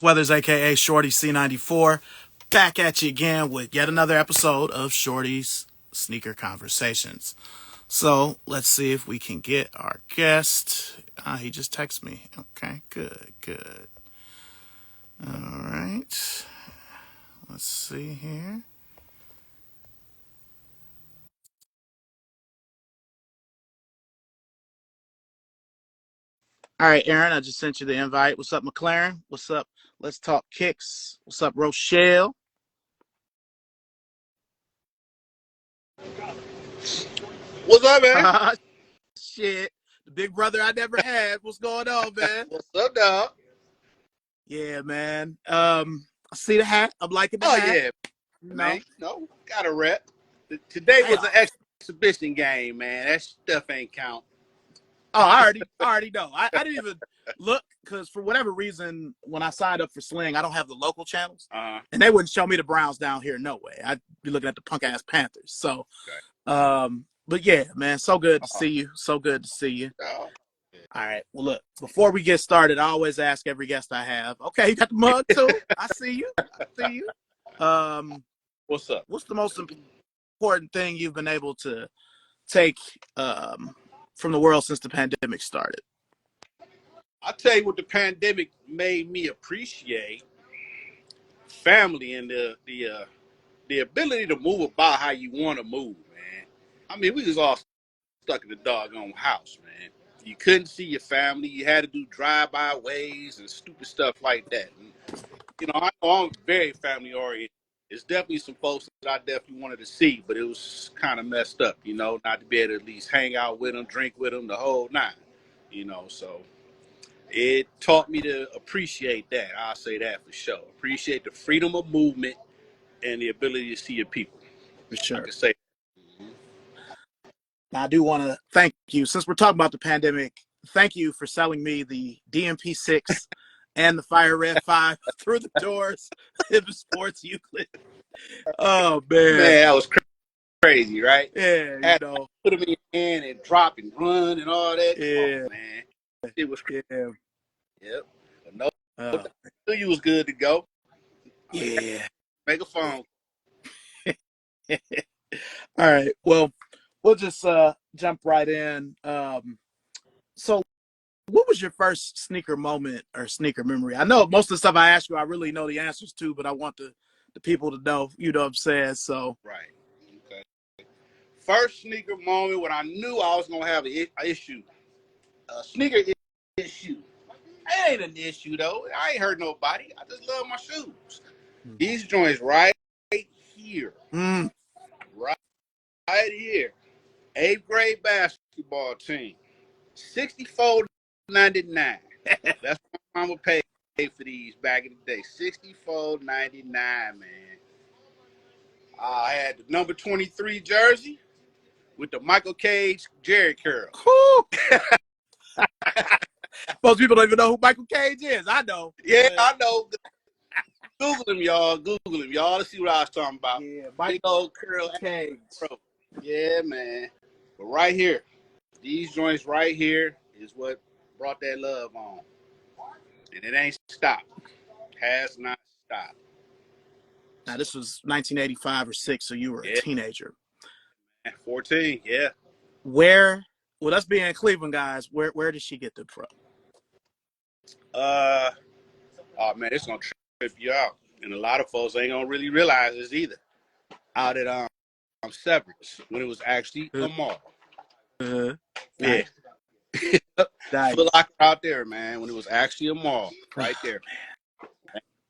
Weathers, aka Shorty C94, back at you again with yet another episode of Shorty's Sneaker Conversations. So let's see if we can get our guest. He just texted me. Okay, good. All right. Let's see here. All right, Aaron, I just sent you the invite. What's up, McLaren? What's up? Let's talk kicks. What's up, Rochelle? What's up, man? Shit. The big brother I never had. What's going on, man? What's up, dog? Yeah, man. I see the hat. I'm liking the Oh hat. yeah, You know, man. No, got a rep. Today damn. was an exhibition game, man. That stuff ain't count. Oh, I already know. I didn't even look because for whatever reason, when I signed up for Sling, I don't have the local channels, and they wouldn't show me the Browns down here. No way. I'd be looking at the punk ass Panthers. So, but yeah, man, so good to see you. So good to see you. Oh, All right. Well, look, before we get started, I always ask every guest I have. Okay, you got the mug too. I see you. what's up? What's the most important thing you've been able to take from the world since the pandemic started? I'll tell you what the pandemic made me appreciate: family and the ability to move about how you want to move, man. I mean, we was all stuck in the doggone house, man. You couldn't see your family. You had to do drive-by ways and stupid stuff like that. And, I know I'm very family oriented. There's definitely some folks that I definitely wanted to see, but it was kind of messed up, not to be able to at least hang out with them, drink with them, the whole nine, So it taught me to appreciate that. I'll say that for sure. Appreciate the freedom of movement and the ability to see your people. For I sure. can say. Now, I do want to thank you, since we're talking about the pandemic, thank you for selling me the DMP6 and the Fire Red 5 through the doors of the Sports Euclid. Oh, man. Man, that was crazy, right? Yeah, Had to put them in your hand and drop and run and all that. Come Yeah. on, man. It was crazy. Yeah. Yep. But no, knew you was good to go. Yeah. Make a phone. All right. Well, we'll just jump right in. So what was your first sneaker moment or sneaker memory? I know most of the stuff I ask you, I really know the answers to, but I want the people to know, you know what I'm saying? So. Right. Okay. First sneaker moment when I knew I was going to have an issue. A sneaker issue. It ain't an issue, though. I ain't hurt nobody. I just love my shoes. These joints right here. Right here. 8th grade basketball team. $64.99. That's what my mama paid for these back in the day. $64.99, man. I had the number 23 jersey with the Michael Cage Jerry curl. Most people don't even know who Michael Cage is. I know. Yeah, I know. Google him, y'all. Google him, y'all. Let's see what I was talking about. Yeah, Big old curl Cage. Yeah, man. But right here, these joints right here is what brought that love on. And it ain't stopped. Has not stopped. Now, this was 1985 or 6, so you were a teenager. 14, yeah. Where, with us being in Cleveland, guys, where did she get them from? Oh, man, it's going to trip you out. And a lot of folks ain't going to really realize this either. Out at Severance, when it was actually a mall. Yeah. Nice. Foot Locker out there, man, when it was actually a mall right there.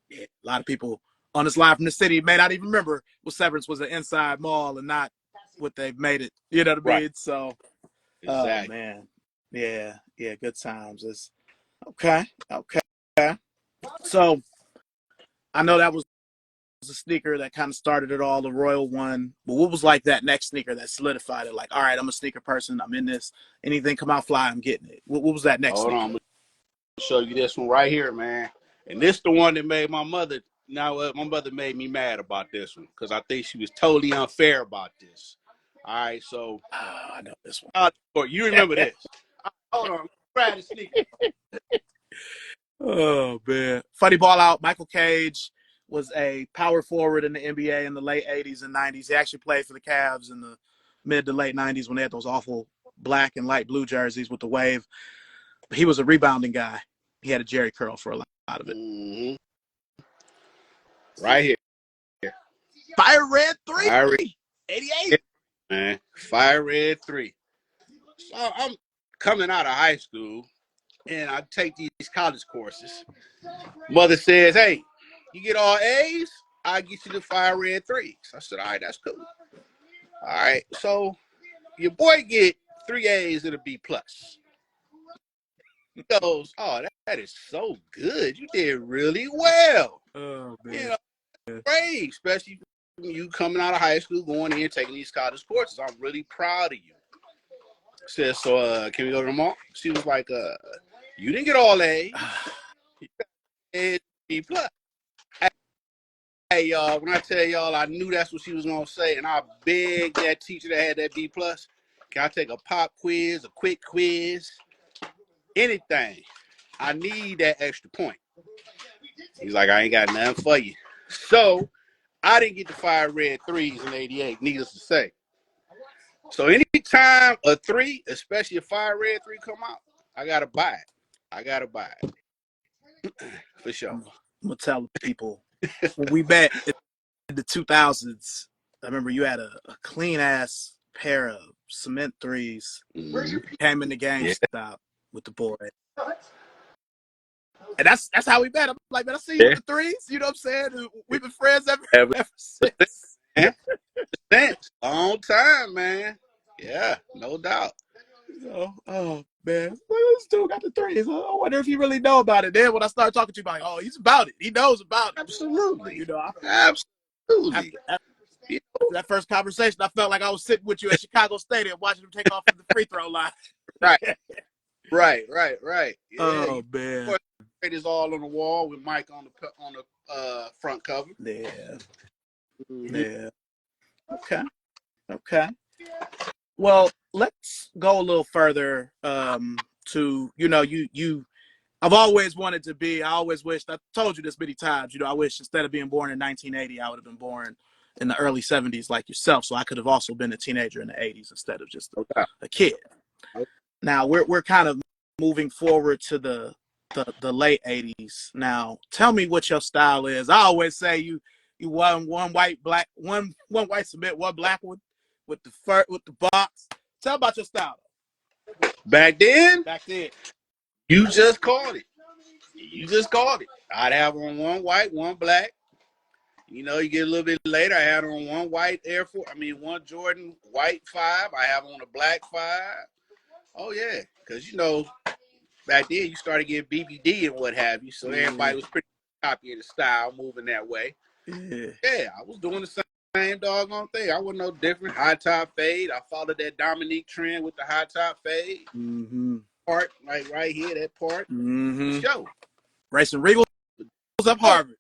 Yeah, a lot of people on this live from the city may not even remember what Severance was an inside mall and not what they've made it. You know what I mean? So, exactly. Oh, man. Yeah, good times. It's okay. So, I know that was a sneaker that kind of started it all, the Royal one. But what was like that next sneaker that solidified it? Like, all right, I'm a sneaker person. I'm in this. Anything come out fly, I'm getting it. What was that next Hold sneaker? on, I'm going to show you this one right here, man. And this the one that made my mother, my mother made me mad about this one because I think she was totally unfair about this. All right, so. I know this one. You remember this. Hold on, grab the sneaker. Oh man. Funny ball out. Michael Cage was a power forward in the NBA in the late 80s and 90s. He actually played for the Cavs in the mid to late 90s when they had those awful black and light blue jerseys with the wave. He was a rebounding guy. He had a Jerry curl for a lot of it. Mm-hmm. Right here. Fire Red 3. Fire 88. Man. Fire Red 3. So I'm coming out of high school and I take these college courses. Mother says, hey, you get all A's, I get you the Fire Red 3s. I said, all right, that's cool. All right, so your boy get 3 A's and a B plus. He goes, oh, that is so good. You did really well. Oh man. You know, great, especially you coming out of high school, going in, taking these college courses. I'm really proud of you. Said, so can we go to the mall? She was like, you didn't get all A's. You got A's, B plus. Hey, y'all, when I tell y'all I knew that's what she was going to say, and I begged that teacher that had that B plus, can I take a pop quiz, a quick quiz, anything? I need that extra point. He's like, I ain't got nothing for you. So I didn't get the Fire Red 3s in 88, needless to say. So anytime a 3, especially a Fire Red 3 come out, I got to buy it. I got to buy it. For sure. I'm going to tell people, when we met in the 2000s, I remember you had a clean-ass pair of cement 3s. Mm-hmm. Came in the GameStop with the boy. And that's how we met. I'm like, man, I see you with the 3s. You know what I'm saying? We've been friends ever since. Since. Long time, man. Yeah, no doubt. Oh, man. This dude got the 3s. I wonder if he really know about it. Then when I started talking to you, like, oh, he's about it. He knows about it. Absolutely. You know, absolutely. After that first conversation, I felt like I was sitting with you at Chicago Stadium watching him take off from the free throw line. Right. Yeah, oh, man. It is all on the wall with Mike on the front cover. Yeah. Mm-hmm. Yeah. Okay. Well, let's go a little further to, I've always wanted to be, I always wished, I told you this many times, I wish instead of being born in 1980, I would have been born in the early 70s like yourself. So I could have also been a teenager in the 80s instead of just a kid. Now we're kind of moving forward to the late 80s. Now, tell me what your style is. I always say you one white, black, one white cement, one black one with the box. Tell about your style. Back then, you just called it. I'd have on one white, one black. You get a little bit later, I had on one white one Jordan white 5. I have on a black 5. Oh, yeah, because, back then you started getting BBD and what have you, so everybody was pretty copying the style, moving that way. Yeah, I was doing the same doggone thing. I wasn't no different. High top fade. I followed that Dominique trend with the high top fade. Mm-hmm. Part, like right here, that part. Mm-hmm. For sure. Racing Regals up Harvard.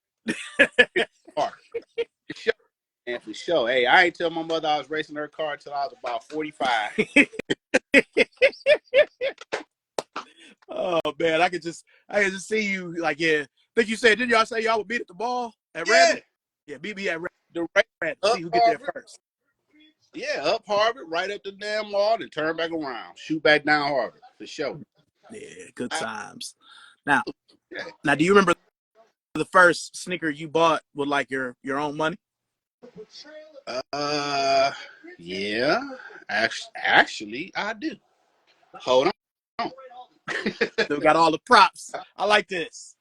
And for sure. Hey, I ain't tell my mother I was racing her car until I was about 45. Oh man, I could just see you like, yeah. I think you said, didn't y'all say y'all would meet at the ball at Randall? Yeah, meet me at Randall. See who get there first. Yeah, up Harvard, right up the damn mall, and turn back around. Shoot back down Harvard, for sure. Yeah, good times. Now, do you remember the first sneaker you bought with like your own money? Yeah. Actually, I do. Hold on. Still got all the props. I like this.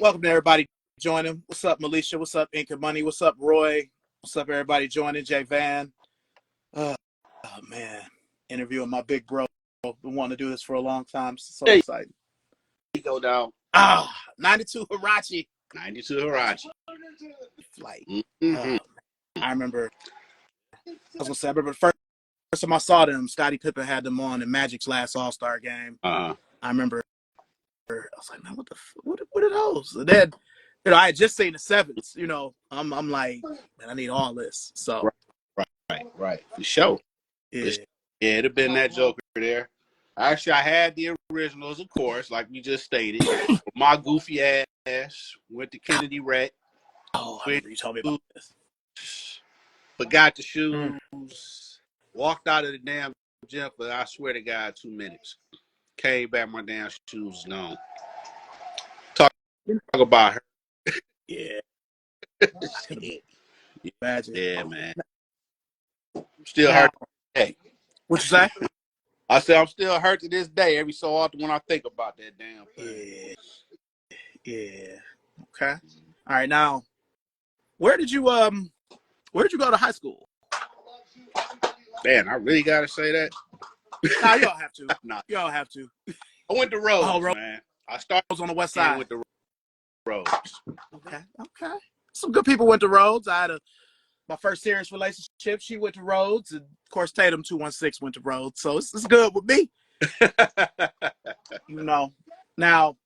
Welcome to everybody joining. What's up, Militia? What's up, Ink and Money? What's up, Roy? What's up, everybody joining? Jay Van. Oh man, interviewing my big bro. Been wanting to do this for a long time. So excited. Go down. 92 Hirachi. 92 Hirachi. Like, I remember. I remember the first time I saw them, Scottie Pippen had them on in Magic's last All-Star game. I remember. I was like, man, what are those? And then, I had just seen the 7s. I'm like, man, I need all this. So right. For sure. Yeah. Yeah, it'd have been that Joker there. Actually, I had the originals, of course, like we just stated. My goofy ass went to Kennedy Rec. Oh, I Went remember you told me about this. forgot the Mm. shoes. Walked out of the damn gym for, I swear to God, 2 minutes. Came back, my damn shoes was gone. Talk about her. Yeah, I could Shit. imagine. Yeah, man. Still Now, hurt. Hey, what you say? I said I'm still hurt to this day. Every so often when I think about that damn thing. Yeah, yeah. Okay. All right. Now, where did you go to high school? Man, I really gotta say that. Nah, you don't have to. Nah, You don't have to. I went to Oh, Rhodes, man. I started Rhodes on the west and side. went to Rhodes. Okay. Okay. Some good people went to Rhodes. I had my first serious relationship. She went to Rhodes, and of course Tatum 216 went to Rhodes. So it's good with me. You know. Now,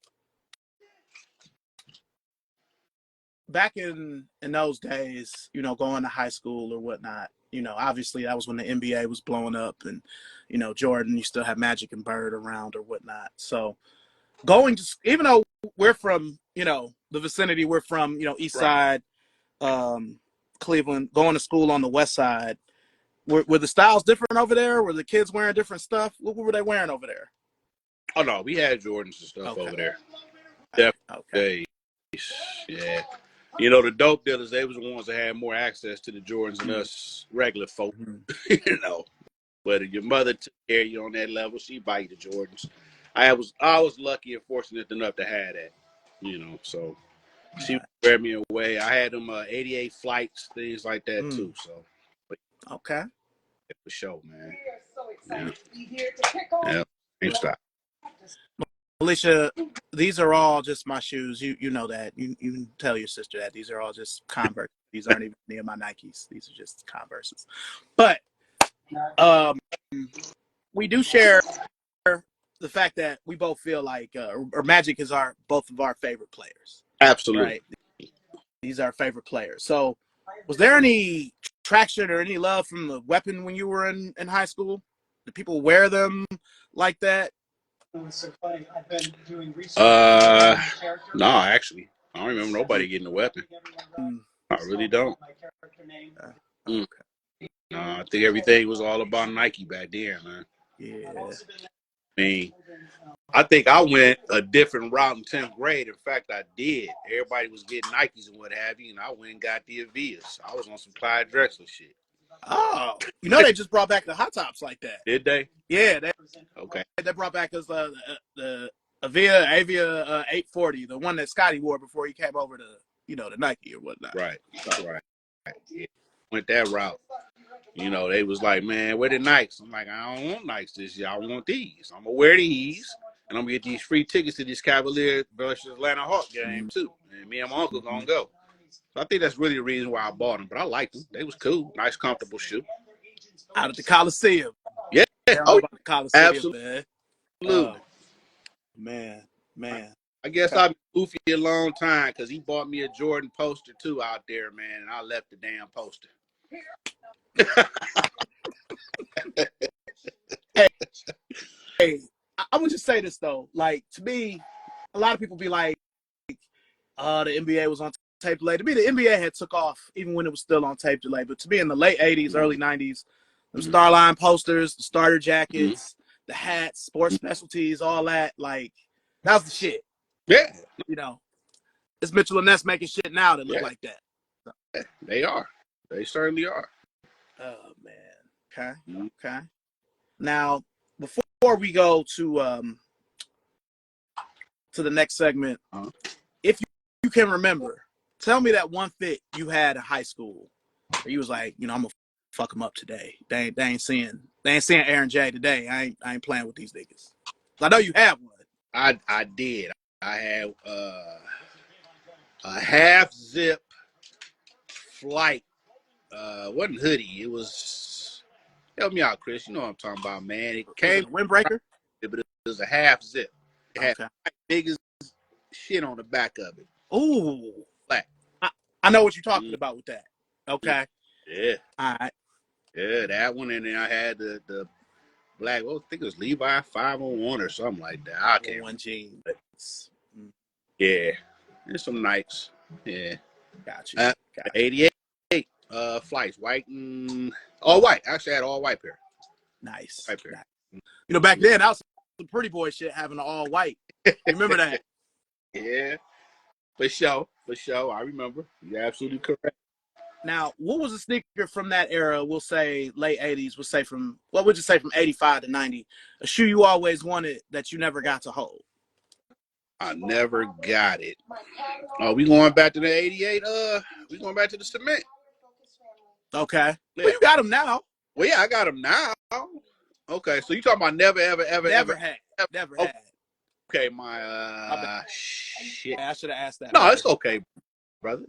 back in those days, going to high school or whatnot, obviously that was when the NBA was blowing up, and Jordan, you still have Magic and Bird around or whatnot. So going to, even though we're from the vicinity, we're from East Right. Side, Cleveland, going to school on the West Side. Were the styles different over there? Were the kids wearing different stuff? What were they wearing over there? Oh no, we had Jordans and stuff Okay. over there. All right. Okay. Definitely. Yeah. You know, the dope dealers, they was the ones that had more access to the Jordans than us regular folk. Mm-hmm. you know. But if your mother took care of you on that level, she buy you the Jordans. I was lucky and fortunate enough to have that. So she would wear me away. I had them 88 flights, things like that too. So but Okay. for sure, man. Yeah. Ain't stop. Alicia, these are all just my shoes. You know that. You can tell your sister that these are all just Converse. These aren't even any of my Nikes. These are just Converses. But um, we do share the fact that we both feel like, or Magic is both of our favorite players, Absolutely. right? These are our favorite players. So, was there any traction or any love from the weapon when you were in high school? Did people wear them like that? No, actually, I don't remember nobody getting a weapon. Mm, I really don't. Mm. okay. No, I think everything was all about Nike back then, man. Yeah. I mean, I think I went a different route in 10th grade. In fact, I did. Everybody was getting Nikes and what have you, and I went and got the Avias. I was on some Clyde Drexler shit. Oh, they just brought back the hot tops like that. Did they? Yeah, Okay. they brought back the Avia 840, the one that Scotty wore before he came over to the Nike or whatnot. Right. So, Right. Yeah. Went that route. They was like, man, where the Nikes? I'm like, I don't want Nikes this year. I want these. I'm gonna wear these, and I'm gonna get these free tickets to this Cavalier versus Atlanta Hawk game too. And me and my uncle gonna go. So I think that's really the reason why I bought them. But I liked them. They was cool, nice, comfortable shoe. out at the Coliseum. Yeah. I don't know Oh, about the Coliseum, absolutely. man. Man, man. I guess Okay. I've been goofy a long time because he bought me a Jordan poster too out there, man, and I left the damn poster. Hey, hey, I'm gonna just say this though. Like, to me, a lot of people be like, the NBA was on tape delay. To me, the NBA had took off even when it was still on tape delay. But to me, in the late '80s, early '90s, the Starline posters, the starter jackets, the hats, sports specialties, all that, like, that was the shit. Yeah. It's Mitchell and Ness making shit now that look Yeah. like that. Yeah. They are. They certainly are. Oh man. Okay. Now, before we go to the next segment, if you can remember, tell me that one fit you had in high school where you was like, I'm gonna fuck them up today. They ain't seeing Aaron J today. I ain't playing with these niggas. I know you have one. I did. I had a half zip flight. Wasn't hoodie. It was. Help me out, Chris. You know what I'm talking about, man. It Was came, it a windbreaker? but it was a half zip. It had Okay. big as shit on the back of it. Ooh. Flat. I know what you're talking about with that. Okay. Yeah. All right. Yeah, that one. And then I had the black. Well, I think it was Levi 501 or something like that. I can't One remember. jean. Yeah, there's some nights. Yeah, Got you. uh, Got you. 88 flights, white and all white. Actually, I had all white pair. Nice. White pair. Nice. You know, back then, that was some pretty boy shit having an all white. You remember that? Yeah, for sure, for sure. I remember. You're absolutely correct. Now, what was a sneaker from that era? We'll say late 80s. We'll say from, what would you say from 85 to 90? A shoe you always wanted that you never got to hold. I never got it. Oh, we going back to the 88. We going back to the cement. Okay. Yeah. Well, you got them now. Well, yeah, I got them now. Okay, so you talking about never, ever, ever, Never ever, had. ever. Never had. Okay, My bad. shit. I should have asked that. No, My it's bad. okay, brother.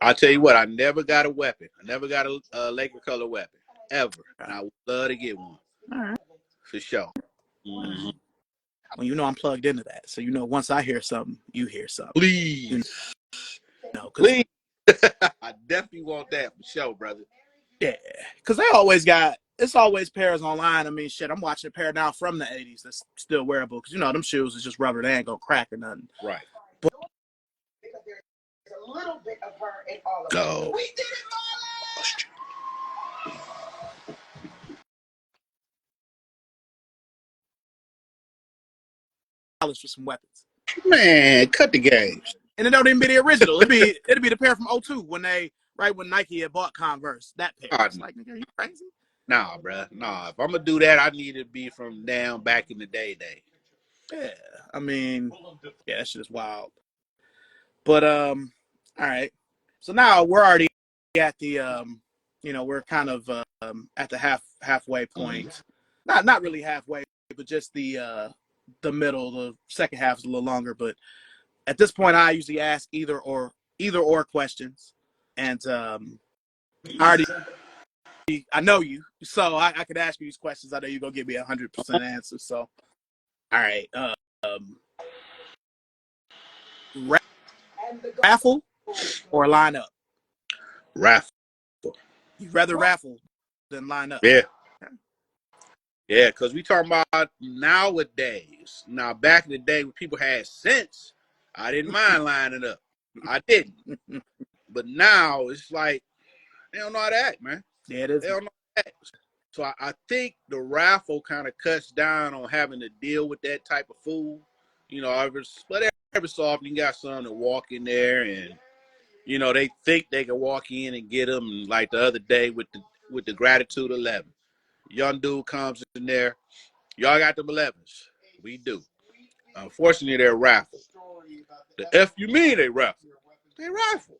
I'll tell you what, I never got a weapon. I never got a Laker color weapon. Ever. And I would love to get one. All right. For sure. All Mm-hmm. right. Well, you know I'm plugged into that. So, you know, once I hear something, you hear something. Please. You know, Please. I definitely want that for sure, brother. Yeah. Because they always got, it's always pairs online. I mean, shit, I'm watching a pair now from the 80s that's still wearable. Because, you know, them shoes is just rubber. They ain't going to crack or nothing. Right. But a little bit of her in all of Go. We did it, dollars for some weapons. Man, cut the games. And it don't even be the original. It'd be the pair from '02 when Nike had bought Converse. That pair. It's like, nigga, are you crazy? Nah, bro. Nah. If I'm gonna do that, I need to be from down back in the day. Yeah. I mean, yeah, that shit is wild. But all right. So now we're already at the you know, we're kind of at the halfway point. Not really halfway, but just the middle. The second half is a little longer, but at this point I usually ask either or questions. And I know you, so I could ask you these questions. I know you're gonna give me 100% answer. So, all right, raffle or line up? Raffle. You'd rather raffle than line up? Yeah. Yeah, because we talking about nowadays. Now, back in the day when people had sense, I didn't mind lining up. I didn't. But now it's like they don't know how to act, man. Yeah, it is. They don't know how to act. So I think the raffle kind of cuts down on having to deal with that type of fool. You know, every so often you got some that walk in there and you know they think they can walk in and get them. And like the other day with the gratitude 11, young dude comes in there. Y'all got them 11s. We do. Unfortunately, they're raffle. The F you mean they raffle? They raffle.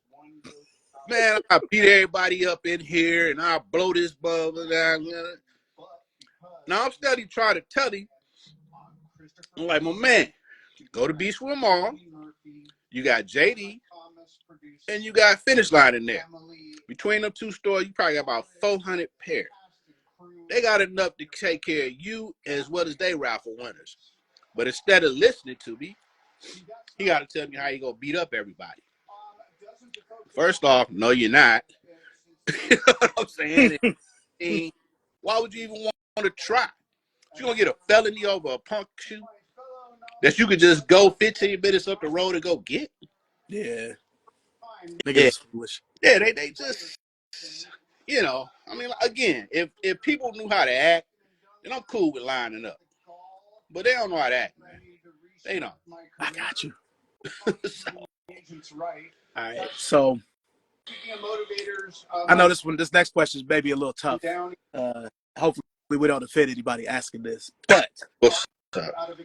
Man, I beat everybody up in here and I blow this bubble down. Now I'm steady trying to tell him. I'm like, my man, go to Beachwood Mall. You got JD and you got Finish Line in there. Between them two stores, you probably got about 400 pairs. They got enough to take care of you as well as they raffle winners. But instead of listening to me, he got to tell me how you going to beat up everybody. First off, no, you're not. You know what I'm saying? And why would you even want to try? You're going to get a felony over a punk shoe that you could just go 15 minutes up the road and go get? Yeah. Niggas Yeah. is foolish. Yeah, they just, you know, I mean, again, if people knew how to act, then I'm cool with lining up. But they don't know how to act, man. They don't. I got you. So, All right. So I know this next question is maybe a little tough. Hopefully we don't offend anybody asking this. But what's up?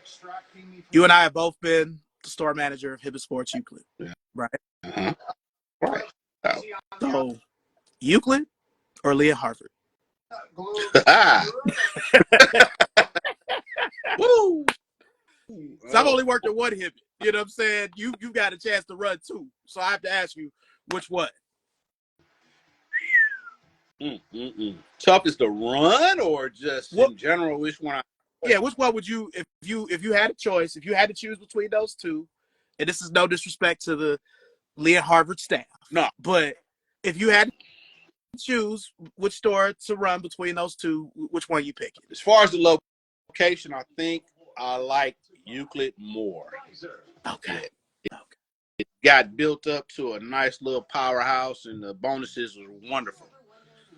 you and I have both been the store manager of Hibbett Sports Euclid. Yeah. Right? Uh-huh. Right. So Euclid or Leah Harvard? Woo! So I've only worked at one Hibbett. You know what I'm saying? You've got a chance to run two. So I have to ask you, which one? Tough is the run or just in general, which one? Yeah, which one would you if you had a choice, if you had to choose between those two, and this is no disrespect to the Leah Harvard staff. No. But if you had choose which store to run between those two, which one you picking? As far as the location, I think I like Euclid more. Okay. Yeah. Okay. It got built up to a nice little powerhouse, and the bonuses were wonderful.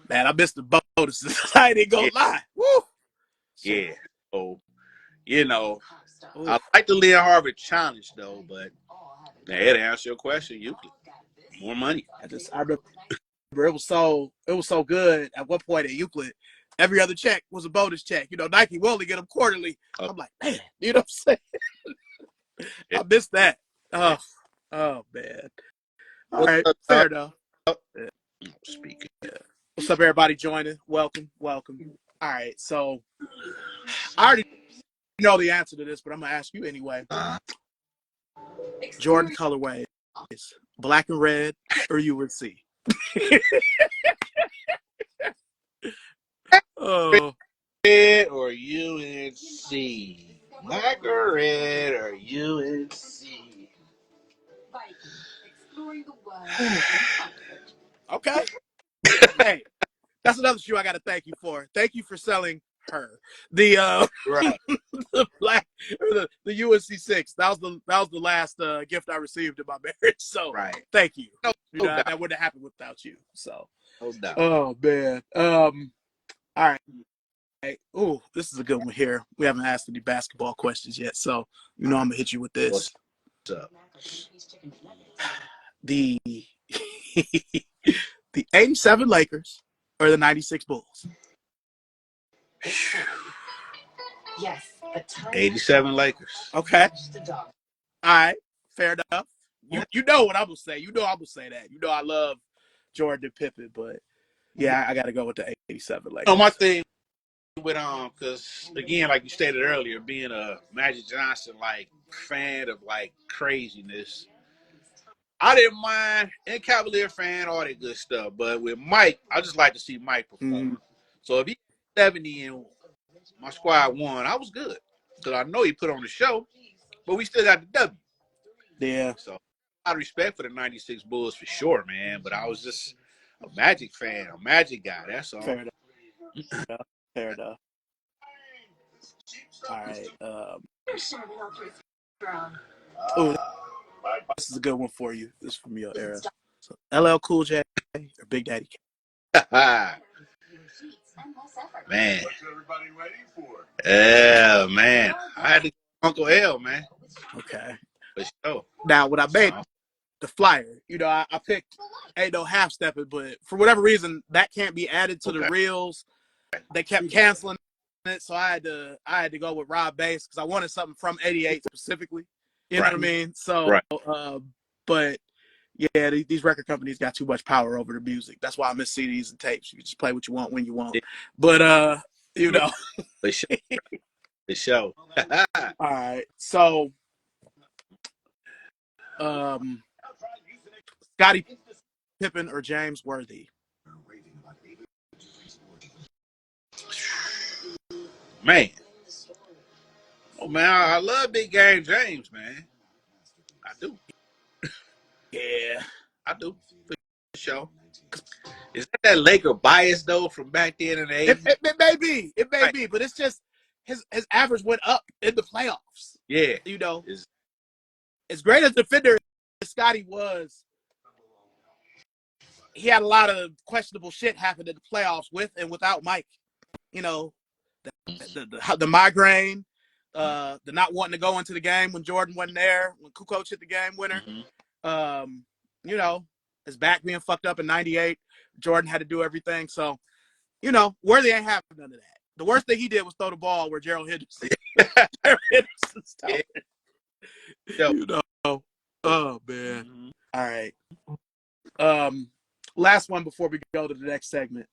Man, I missed the bonuses. I ain't gonna Yeah, lie. Woo! Shit. yeah. So, you know, I Oof. like the Lynn Harvard challenge though, but now to answer your question, Euclid, more money. I remember it was so good at one point at Euclid. Every other check was a bonus check. Nike will only get them quarterly. Oh, I'm like, man, you know what I'm saying? yeah, I missed that. yeah. Oh man. All What's right, up, fair enough. Yeah. speaking? What's up, everybody joining? Welcome, welcome. All right, so I already know the answer to this, but I'm gonna ask you anyway. Jordan colorway is black and red or UNC? Oh, Red or UNC? Black or red or UNC? okay. Hey, that's another shoe I got to thank you for. Thank you for selling her the Right, the black or the UNC 6. That was the last gift I received in my marriage. So right. thank you. No doubt. That wouldn't have happened without you. So No doubt. oh man. All right. Oh, this is a good one here. We haven't asked any basketball questions yet, so I'm gonna hit you with What's this. up? The the 87 Lakers or the 96 Bulls? Yes. 87 Lakers. Okay. All right. Fair enough. You know what I'm gonna say. I'm gonna say that. I love Jordan and Pippen, but yeah, I gotta go with the 87 No, my Lakers. thing with because again, like you stated earlier, being a Magic Johnson like fan of like craziness, I didn't mind, and Cavalier fan, all that good stuff. But with Mike, I just like to see Mike perform. Mm-hmm. So if he 70 and my squad won, I was good because I know he put on the show, but we still got the W. Yeah. So a lot of respect for the '96 Bulls for sure, man. But I was just a Magic fan, a Magic guy. That's all. Fair enough. Fair enough. All right. Oh, this is a good one for you. This is from your era. So, LL Cool J or Big Daddy Kane? Man. Yeah, man. I had to Uncle L, man. Okay. For sure. Now, when I made the flyer, I picked Ain't No Half Stepping, but for whatever reason, that can't be added to the Okay. reels. They kept canceling it, so I had to go with Rob Bass because I wanted something from '88 specifically. You know what I mean? So, Right. But yeah, these record companies got too much power over the music. That's why I miss CDs and tapes. You can just play what you want when you want. But you know. For sure. For sure. All right. So, Scottie Pippen or James Worthy? Man. Oh man, I love Big Game James, man. I do. Yeah. I do. For sure. Is that Laker bias though from back then in the It, 80s? it, it may be. It may Right. be, but it's just his average went up in the playoffs. Yeah. As great as a defender as Scottie was, he had a lot of questionable shit happen in the playoffs with and without Mike. The migraine, the not wanting to go into the game when Jordan wasn't there, when Kukoc hit the game winner. Mm-hmm. His back being fucked up in '98. Jordan had to do everything. So, Worthy ain't having none of that. The worst thing he did was throw the ball where Gerald Henderson started. Oh man. Mm-hmm. All right. Last one before we go to the next segment.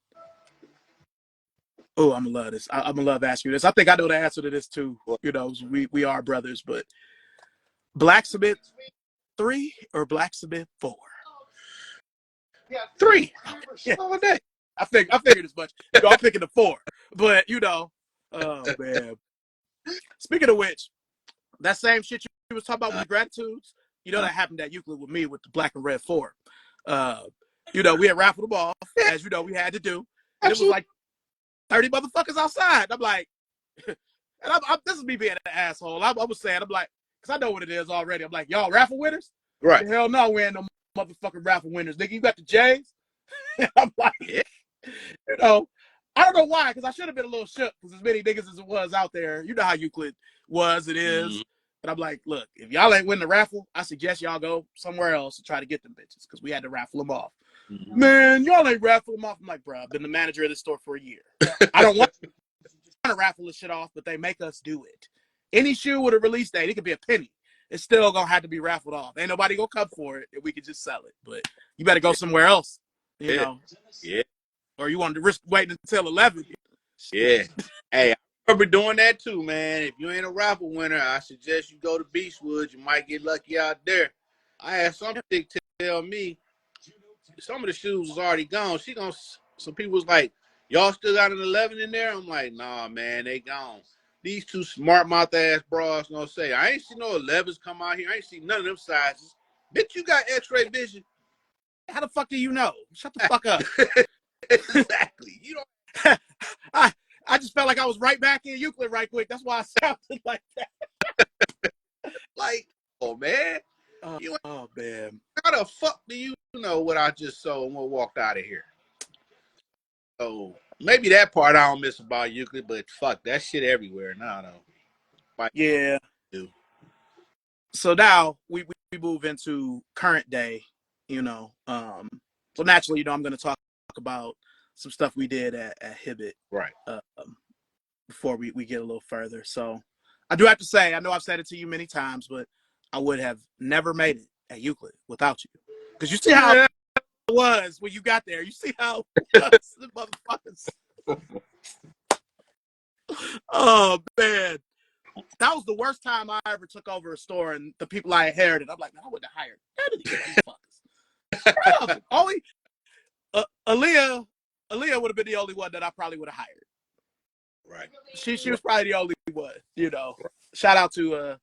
Oh, I'm gonna love this. I'm gonna love asking you this. I think I know the answer to this too. We are brothers, but Blacksmith 3 or Blacksmith 4? 3. Yeah. All day. I figured as much. I'm picking the 4, but oh man. Speaking of which, that same shit you was talking about with the gratitudes, that happened at Euclid with me with the black and red 4. You know, we had raffled them off, as you know, we had to do. And it was Absolutely. like 30 motherfuckers outside. I'm like, and this is me being an asshole. I was saying, I'm like, because I know what it is already. I'm like, y'all raffle winners? Right. The hell no, we ain't no motherfucking raffle winners. Nigga, you got the J's? I'm like, Yeah. you know, I don't know why, because I should have been a little shook because as many niggas as it was out there, you know how Euclid was, it is. But I'm like, look, if y'all ain't win the raffle, I suggest y'all go somewhere else and try to get them bitches because we had to raffle them off. Man, y'all ain't raffle them off. I'm like, bro, I've been the manager of this store for a year. I don't want to raffle this shit off, but they make us do it. Any shoe with a release date, it could be a penny. It's still gonna have to be raffled off. Ain't nobody gonna come for it if we could just sell it. But you better go somewhere else, you Yeah. know. Yeah. Or you want to risk waiting until 11. Yeah. Hey, I remember doing that too, man. If you ain't a raffle winner, I suggest you go to Beachwood. You might get lucky out there. I had some chick tell me some of the shoes was already gone. Some people was like, y'all still got an 11 in there? I'm like, nah, man, they gone. These two smart mouth ass bras gonna say, I ain't seen no 11s come out here. I ain't seen none of them sizes. Bitch, you got x-ray vision. How the fuck do you know? Shut the fuck up. Exactly. You don't. I just felt like I was right back in Euclid right quick. That's why I sounded like that. Like, oh, man. Oh man. How the fuck do you know what I just saw and what walked out of here? So maybe that part I don't miss about Euclid, but fuck, that shit everywhere now, though. Like, Yeah. do. So now we move into current day, you know. So naturally, you know, I'm going to talk about some stuff we did at Hibbett Right. before we get a little further. So I do have to say, I know I've said it to you many times, but I would have never made it at Euclid without you. Because you see how Yeah. it was when you got there. You see how it was, the motherfuckers. Oh, man. That was the worst time I ever took over a store and the people I inherited. I'm like, man, I wouldn't have hired none of these motherfuckers. None of them. Only Aaliyah would have been the only one that I probably would have hired. Right. She was probably the only one, you know. Shout out to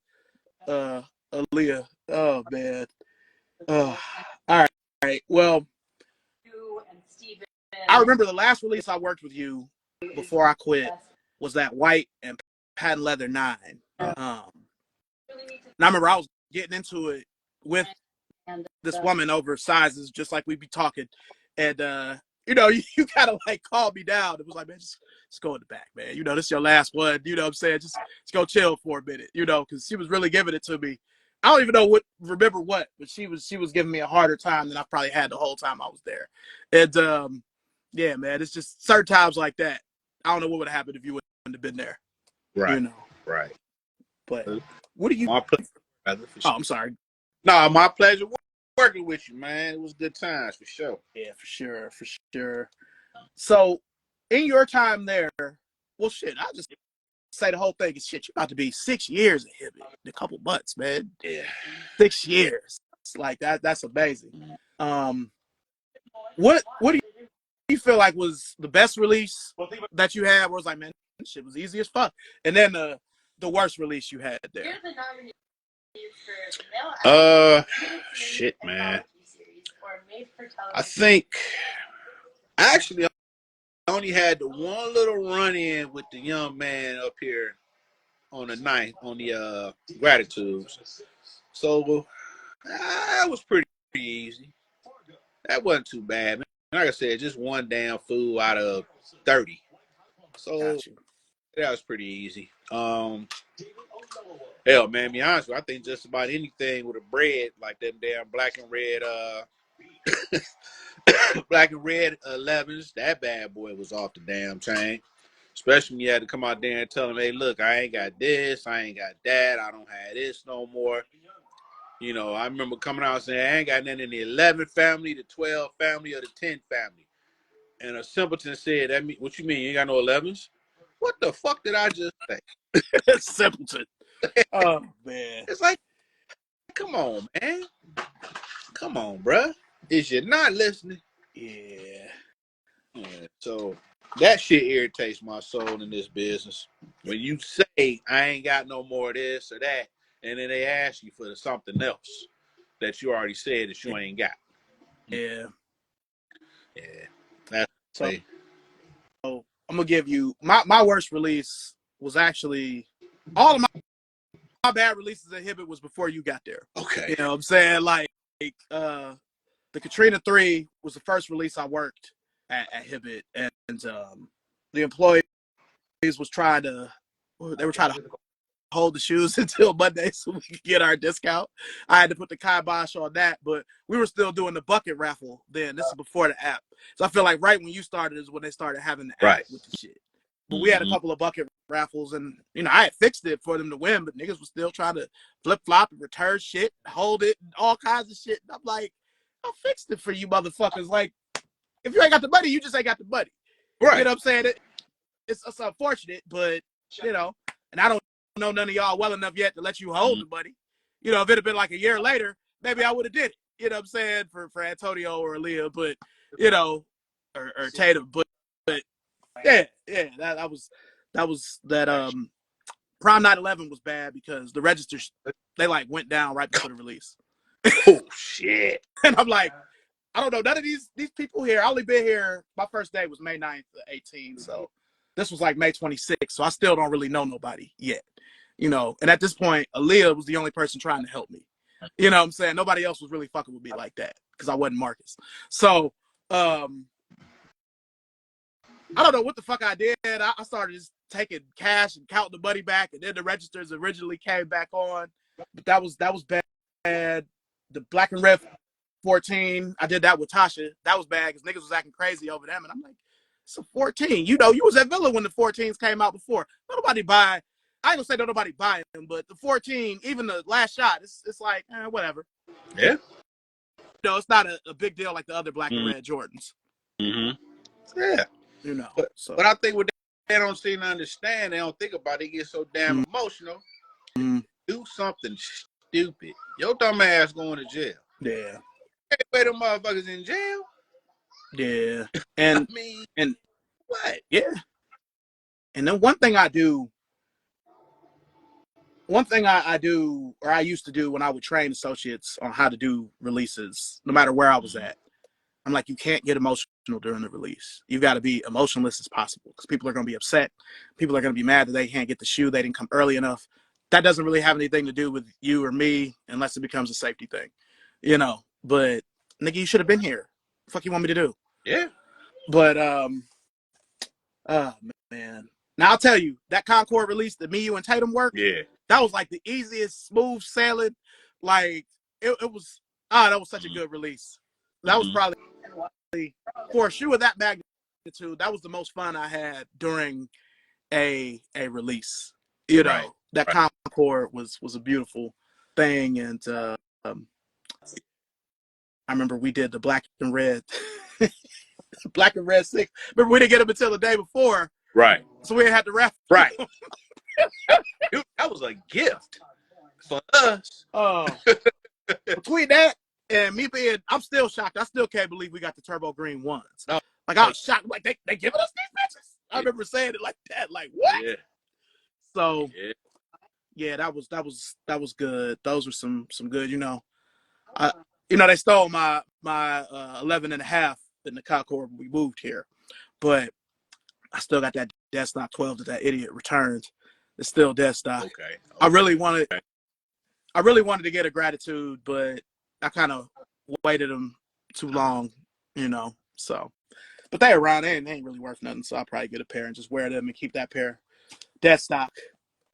Aaliyah. Oh man. All right. All right. Well, I remember the last release I worked with you before I quit was that white and patent leather 9. And I remember I was getting into it with this woman over sizes, just like we be talking. And you know, you kind of like called me down. It was like, man, just go in the back, man. You know, this is your last one. You know what I'm saying? Just go chill for a minute, you know, because she was really giving it to me. I don't even remember what, but she was giving me a harder time than I probably had the whole time I was there. And yeah, man, it's just certain times like that. I don't know what would have happened if you wouldn't have been there, Right. you know. Right. But what do you? My pleasure, brother, for Oh, sure. I'm sorry. No, my pleasure working with you, man. It was good times for sure. Yeah, for sure. So, in your time there, well, shit, I'll just say the whole thing is shit. You're about to be 6 years at Hibbett in a couple months, man. Yeah. 6 years. It's like that. That's amazing. What do you feel like was the best release that you had? Where it's like, man, this shit was easy as fuck. And then the worst release you had there. Shit, man. I think actually I only had the one little run in with the young man up here on the ninth on the gratitudes. So that was pretty easy. That wasn't too bad, man. Like I said, just one damn fool out of 30. So Got you. that was pretty easy. Hell, man, be honest with you, I think just about anything with a bread like them damn black and red 11s, that bad boy was off the damn chain. Especially when you had to come out there and tell them, hey, look, I ain't got this, I ain't got that, I don't have this no more. You know, I remember coming out saying, I ain't got nothing in the 11 family, the 12 family, or the 10 family. And a simpleton said, what you mean, you ain't got no 11s? What the fuck did I just say? Simpleton. Oh man. It's like, come on, man. Come on, bruh. Is you not listening? Yeah. So that shit irritates my soul in this business. When you say I ain't got no more of this or that, and then they ask you for something else that you already said that you ain't got. Yeah. That's So I'm gonna give you my worst release was actually all of my bad releases at Hibbett was before you got there. okay. You know what I'm saying? Like the Katrina 3 was the first release I worked at Hibbett, and the employees was trying to hold the shoes until Monday so we could get our discount. I had to put the kibosh on that, but we were still doing the bucket raffle then. This is before the app. So I feel like right when you started is when they started having the app with the shit. But we had a couple of bucket raffles, and I had fixed it for them to win, but niggas was still trying to flip flop and return shit, hold it, and all kinds of shit. And I'm like, I fixed it for you motherfuckers. Like, if you ain't got the money, you just ain't got the money. Right. You know what I'm saying? It's unfortunate, but and I don't know none of y'all well enough yet to let you hold the money. If it had been like a year later, maybe I would have did it. You know what I'm saying? For Antonio or Aaliyah, but or Tatum, but yeah, that was that prom night 11 was bad because the registers they like went down right before the release. Oh shit! And I'm like, I don't know, none of these people here. I only been here. My first day was May 9th to 18, so this was like May 26th. So I still don't really know nobody yet, And at this point, Aaliyah was the only person trying to help me. You know what I'm saying? Nobody else was really fucking with me like that because I wasn't Marcus. So I don't know what the fuck I did. I started just taking cash and counting the money back, and then the registers originally came back on. But that was bad. The black and red 14, I did that with Tasha. That was bad because niggas was acting crazy over them, and I'm like, it's a 14. You was at Villa when the 14s came out before. Nobody buy. I ain't gonna say nobody buy them, but the 14, even the last shot, it's like whatever. Yeah. It's not a big deal like the other black and red Jordans. Yeah. But I think what they don't seem to understand, they don't think about it, they get so damn emotional. Do something stupid. Your dumb ass going to jail. Yeah. Hey, wait, them motherfuckers in jail? Yeah. And I mean, and what? Yeah. And then one thing I do, or I used to do when I would train associates on how to do releases, no matter where I was at, I'm like, you can't get emotional during the release. You've got to be emotionless as possible because people are going to be upset. People are going to be mad that they can't get the shoe. They didn't come early enough. That doesn't really have anything to do with you or me unless it becomes a safety thing, But nigga, you should have been here. What the fuck you want me to do? Yeah. But oh man. Now I'll tell you, that Concord release that me, you, and Tatum worked, that was like the easiest, smooth sailing. Like it was that was such a good release. That was probably for a shoe of that magnitude, that was the most fun I had during a release. That Concord was a beautiful thing, and I remember we did the black and red, black and red 6. Remember we didn't get them until the day before, right? So we had to wrap. Right. Dude, that was a gift for us. Between that and me I'm still shocked. I still can't believe we got the turbo green ones. No. Like I was shocked. Like they giving us these bitches. I remember saying it like that. Like what? Yeah. So yeah, that was good. Those were some good. They stole my 11 and a half in the Concord when we moved here, but I still got that dead stock 12 that idiot returned. It's still dead stock. Okay. I really wanted to get a gratitude, but I kind of waited them too long, So, but they around. They ain't really worth nothing. So I'll probably get a pair and just wear them and keep that pair dead stock.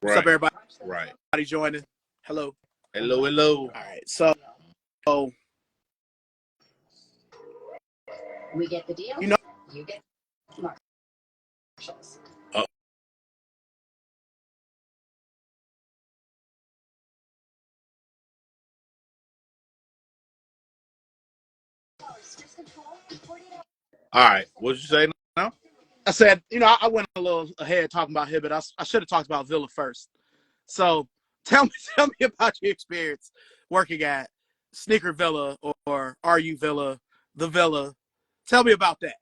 What's up, everybody? Right. Everybody joining? Hello. Hello. All right. So we get the deal. You get Marshalls. All right. What'd you say now? I said, I went a little ahead talking about Hibbett. I should have talked about Villa first. So tell me about your experience working at Sneaker Villa or RU Villa, the Villa. Tell me about that.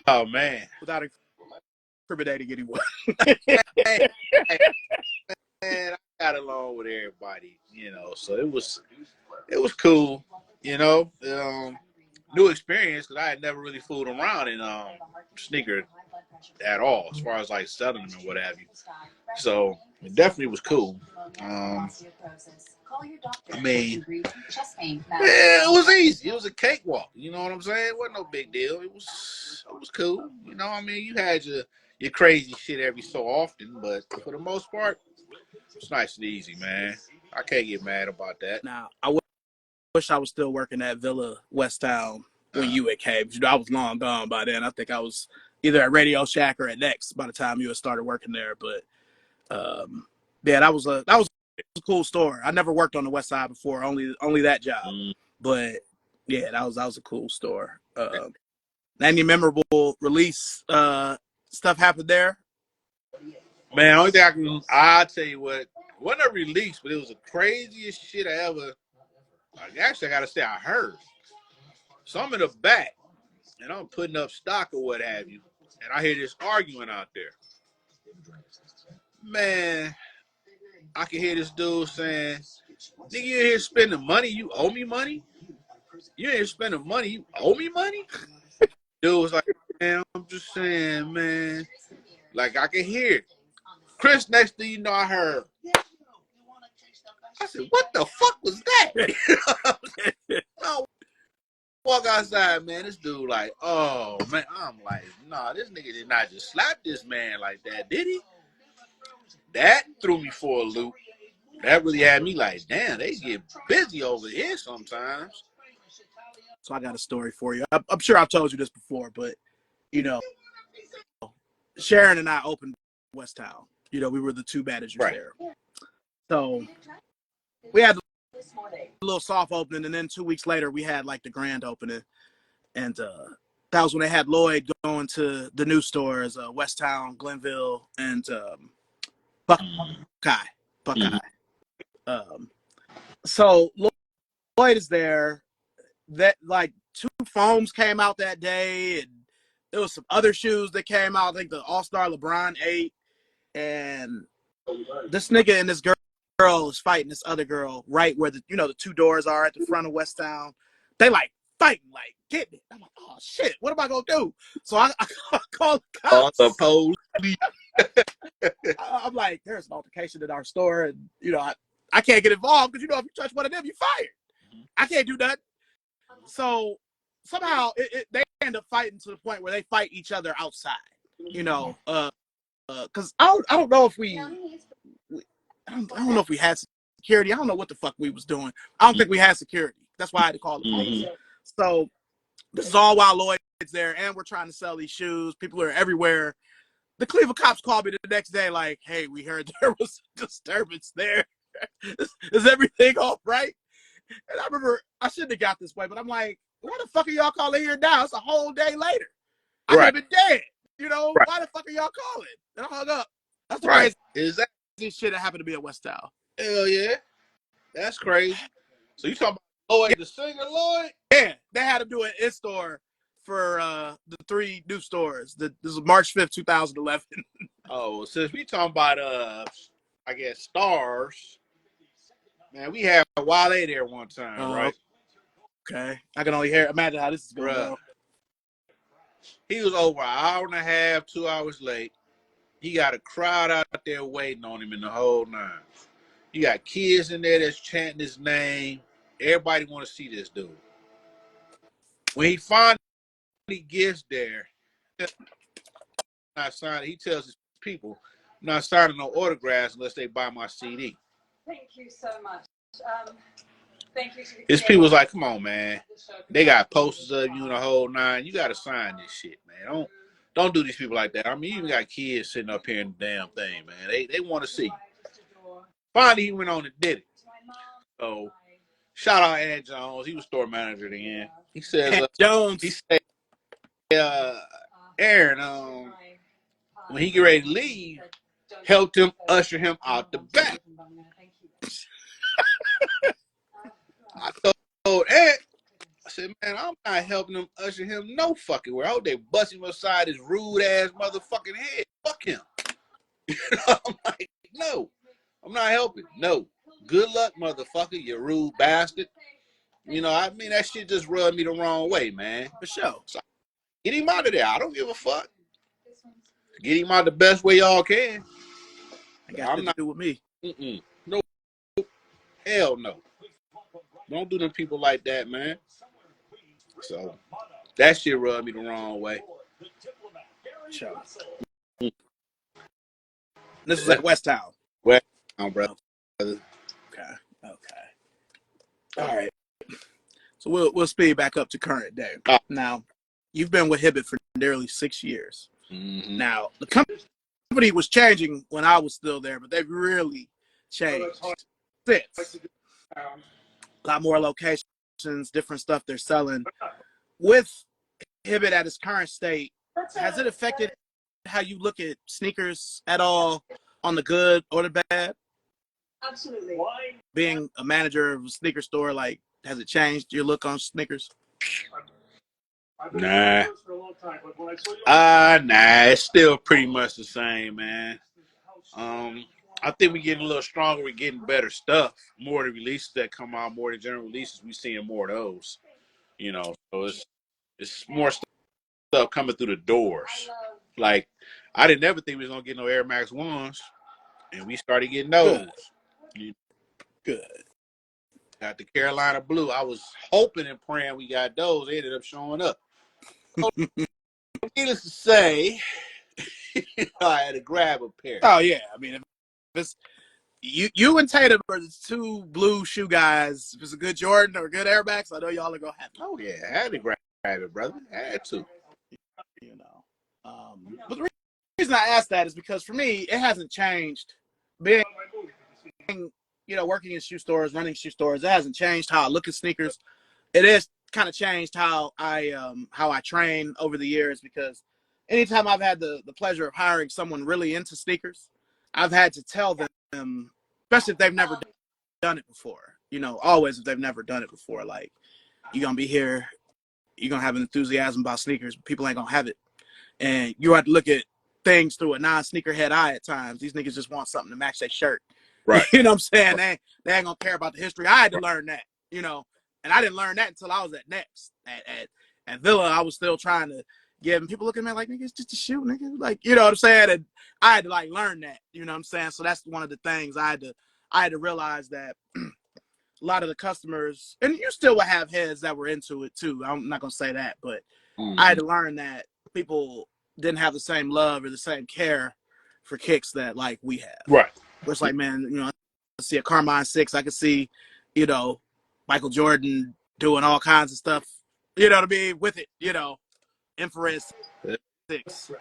Oh man. Without incriminating anyone. Man, I got along with everybody, so it was cool. You know, new experience because I had never really fooled around in sneaker at all, as far as like selling them and what have you. So it definitely was cool. I mean, yeah, it was easy. It was a cakewalk. You know what I'm saying? It wasn't no big deal. It was cool. You know, I mean, you had your crazy shit every so often, but for the most part, it's nice and easy, man. I can't get mad about that. Now, I wish I was still working at Villa West Town when you had came. You know, I was long gone by then. I think I was either at Radio Shack or at Next by the time you had started working there. But yeah, that was a cool store. I never worked on the West Side before, only that job. But yeah, that was a cool store. Any memorable release stuff happened there? Man, only thing I'll tell you what, it wasn't a release, but it was the craziest shit I ever, actually, I gotta say, I heard. So I'm in the back, and I'm putting up stock or what have you, and I hear this arguing out there. Man, I can hear this dude saying, nigga, you here spending money, you owe me money? You ain't spending money, you owe me money? Dude was like, man, I'm just saying, man. Like, I can hear it. Chris, next thing you know, I heard, I said, what the fuck was that? I walk outside, man, this dude like, oh, man. I'm like, nah, this nigga did not just slap this man like that, did he? That threw me for a loop. That really had me like, damn, they get busy over here sometimes. So I got a story for you. I'm sure I've told you this before, but you know, Sharon and I opened West Town. You know, we were the two managers Right. there. So we had a little soft opening, and then 2 weeks later we had like the grand opening, and that was when they had Lloyd going to the new stores, West Town, Glenville, and Buckeye. Buckeye. So Lloyd is there. That like two foams came out that day, and there was some other shoes that came out. I think the All Star LeBron 8, and this nigga and this girl is fighting this other girl right where the two doors are at the front of West Town. They like fighting, like getting it. I'm like, oh shit, what am I gonna do? So I call the cops. The police. I'm like, there's an altercation in our store, and I can't get involved because if you touch one of them, you're fired. I can't do nothing. So somehow they end up fighting to the point where they fight each other outside. Because I don't know if I don't know if we had security. I don't know what the fuck we was doing. I don't think we had security. That's why I had to call the police. So this is all while Lloyd's there, and we're trying to sell these shoes. People are everywhere. The Cleveland cops called me the next day, like, "Hey, we heard there was a disturbance there. Is everything all right?" And I remember I shouldn't have got this way, but I'm like, "Why the fuck are y'all calling here now? It's a whole day later. I could have been dead. Right. Why the fuck are y'all calling?" And I hung up. That's the Right. crazy shit that happened to me at West Town. Hell yeah. That's crazy. So you talking about Lloyd, the singer Lloyd? Yeah, they had him do an in-store for the 3 new stores. This was March 5th, 2011. Oh, since we talking about I guess stars, man, we had Wale there one time, right? Okay. I can only imagine how this is gonna go. He was over an hour and a half, 2 hours late. He got a crowd out there waiting on him in the whole nine. You got kids in there that's chanting his name. Everybody want to see this dude. When he finally gets there, not signing. He tells his people, "I'm not signing no autographs unless they buy my CD." Thank you so much. Thank you. His people's like, "Come on, man. They got posters of you in the whole nine. You got to sign this shit, man. Don't do these people like that. I mean, you even got kids sitting up here in the damn thing, man. They want to see." Finally, he went on and did it. So, shout out Ed Jones. He was store manager then. He says, Jones. He said, Aaron, when he get ready to leave, helped him usher him out the back. I told Ed, I said, man, I'm not helping him usher him no fucking where. I hope they bust him aside his rude ass motherfucking head. Fuck him. I'm like, no, I'm not helping. No. Good luck, motherfucker, you rude bastard. I mean, that shit just rubbed me the wrong way, man. For sure. So get him out of there. I don't give a fuck. Get him out the best way y'all can. I got I'm shit to not. do with me. No, hell no. Don't do them people like that, man. So that shit rubbed me the wrong way. Sure. This was at West Town. Well, brother. Okay. Okay. All right. So we'll speed back up to current day. Now, you've been with Hibbett for nearly 6 years. Mm-hmm. Now, the company was changing when I was still there, but they've really changed since. A lot more locations, different stuff they're selling. With Hibbett at its current state, has it affected how you look at sneakers at all, on the good or the bad? Absolutely. Being a manager of a sneaker store, like, has it changed your look on sneakers? Nah. It's still pretty much the same, man. I think we're getting a little stronger. We're getting better stuff. More of the releases that come out, more of the general releases, we're seeing more of those. So it's more stuff coming through the doors. Like, I didn't ever think we was gonna get no Air Max 1s, and we started getting those. Good. Got the Carolina Blue. I was hoping and praying we got those. They ended up showing up. So, needless to say, I had to grab a pair. Oh yeah, I mean, if it's you and Tatum are the two blue shoe guys. If it's a good Jordan or a good Air Max, I know y'all are gonna have it. Oh yeah, I had to grab it, brother. I had to. But the reason I asked that is because for me, it hasn't changed. Being, working in shoe stores, running shoe stores, it hasn't changed how I look at sneakers. It has kind of changed how I train over the years, because anytime I've had the pleasure of hiring someone really into sneakers, I've had to tell them, especially if they've never done it before, always if they've never done it before, like, you're going to be here, you're going to have an enthusiasm about sneakers, but people ain't going to have it. And you have to look at things through a non-sneakerhead eye at times. These niggas just want something to match their shirt. Right. You know what I'm saying? They ain't going to care about the history. I had to learn that, and I didn't learn that until I was at Next. At Villa, I was still trying to give, and people looking at me like, nigga, it's just a shoe, nigga. Like, you know what I'm saying? And I had to, like, learn that, you know what I'm saying? So that's one of the things I had to realize, that a lot of the customers, and you still would have heads that were into it too. I'm not going to say that, but I had to learn that people didn't have the same love or the same care for kicks that, like, we have. Right. Where it's like, man, I see a Carmine 6. I could see, Michael Jordan doing all kinds of stuff, you know what I mean, with it, infrared 6.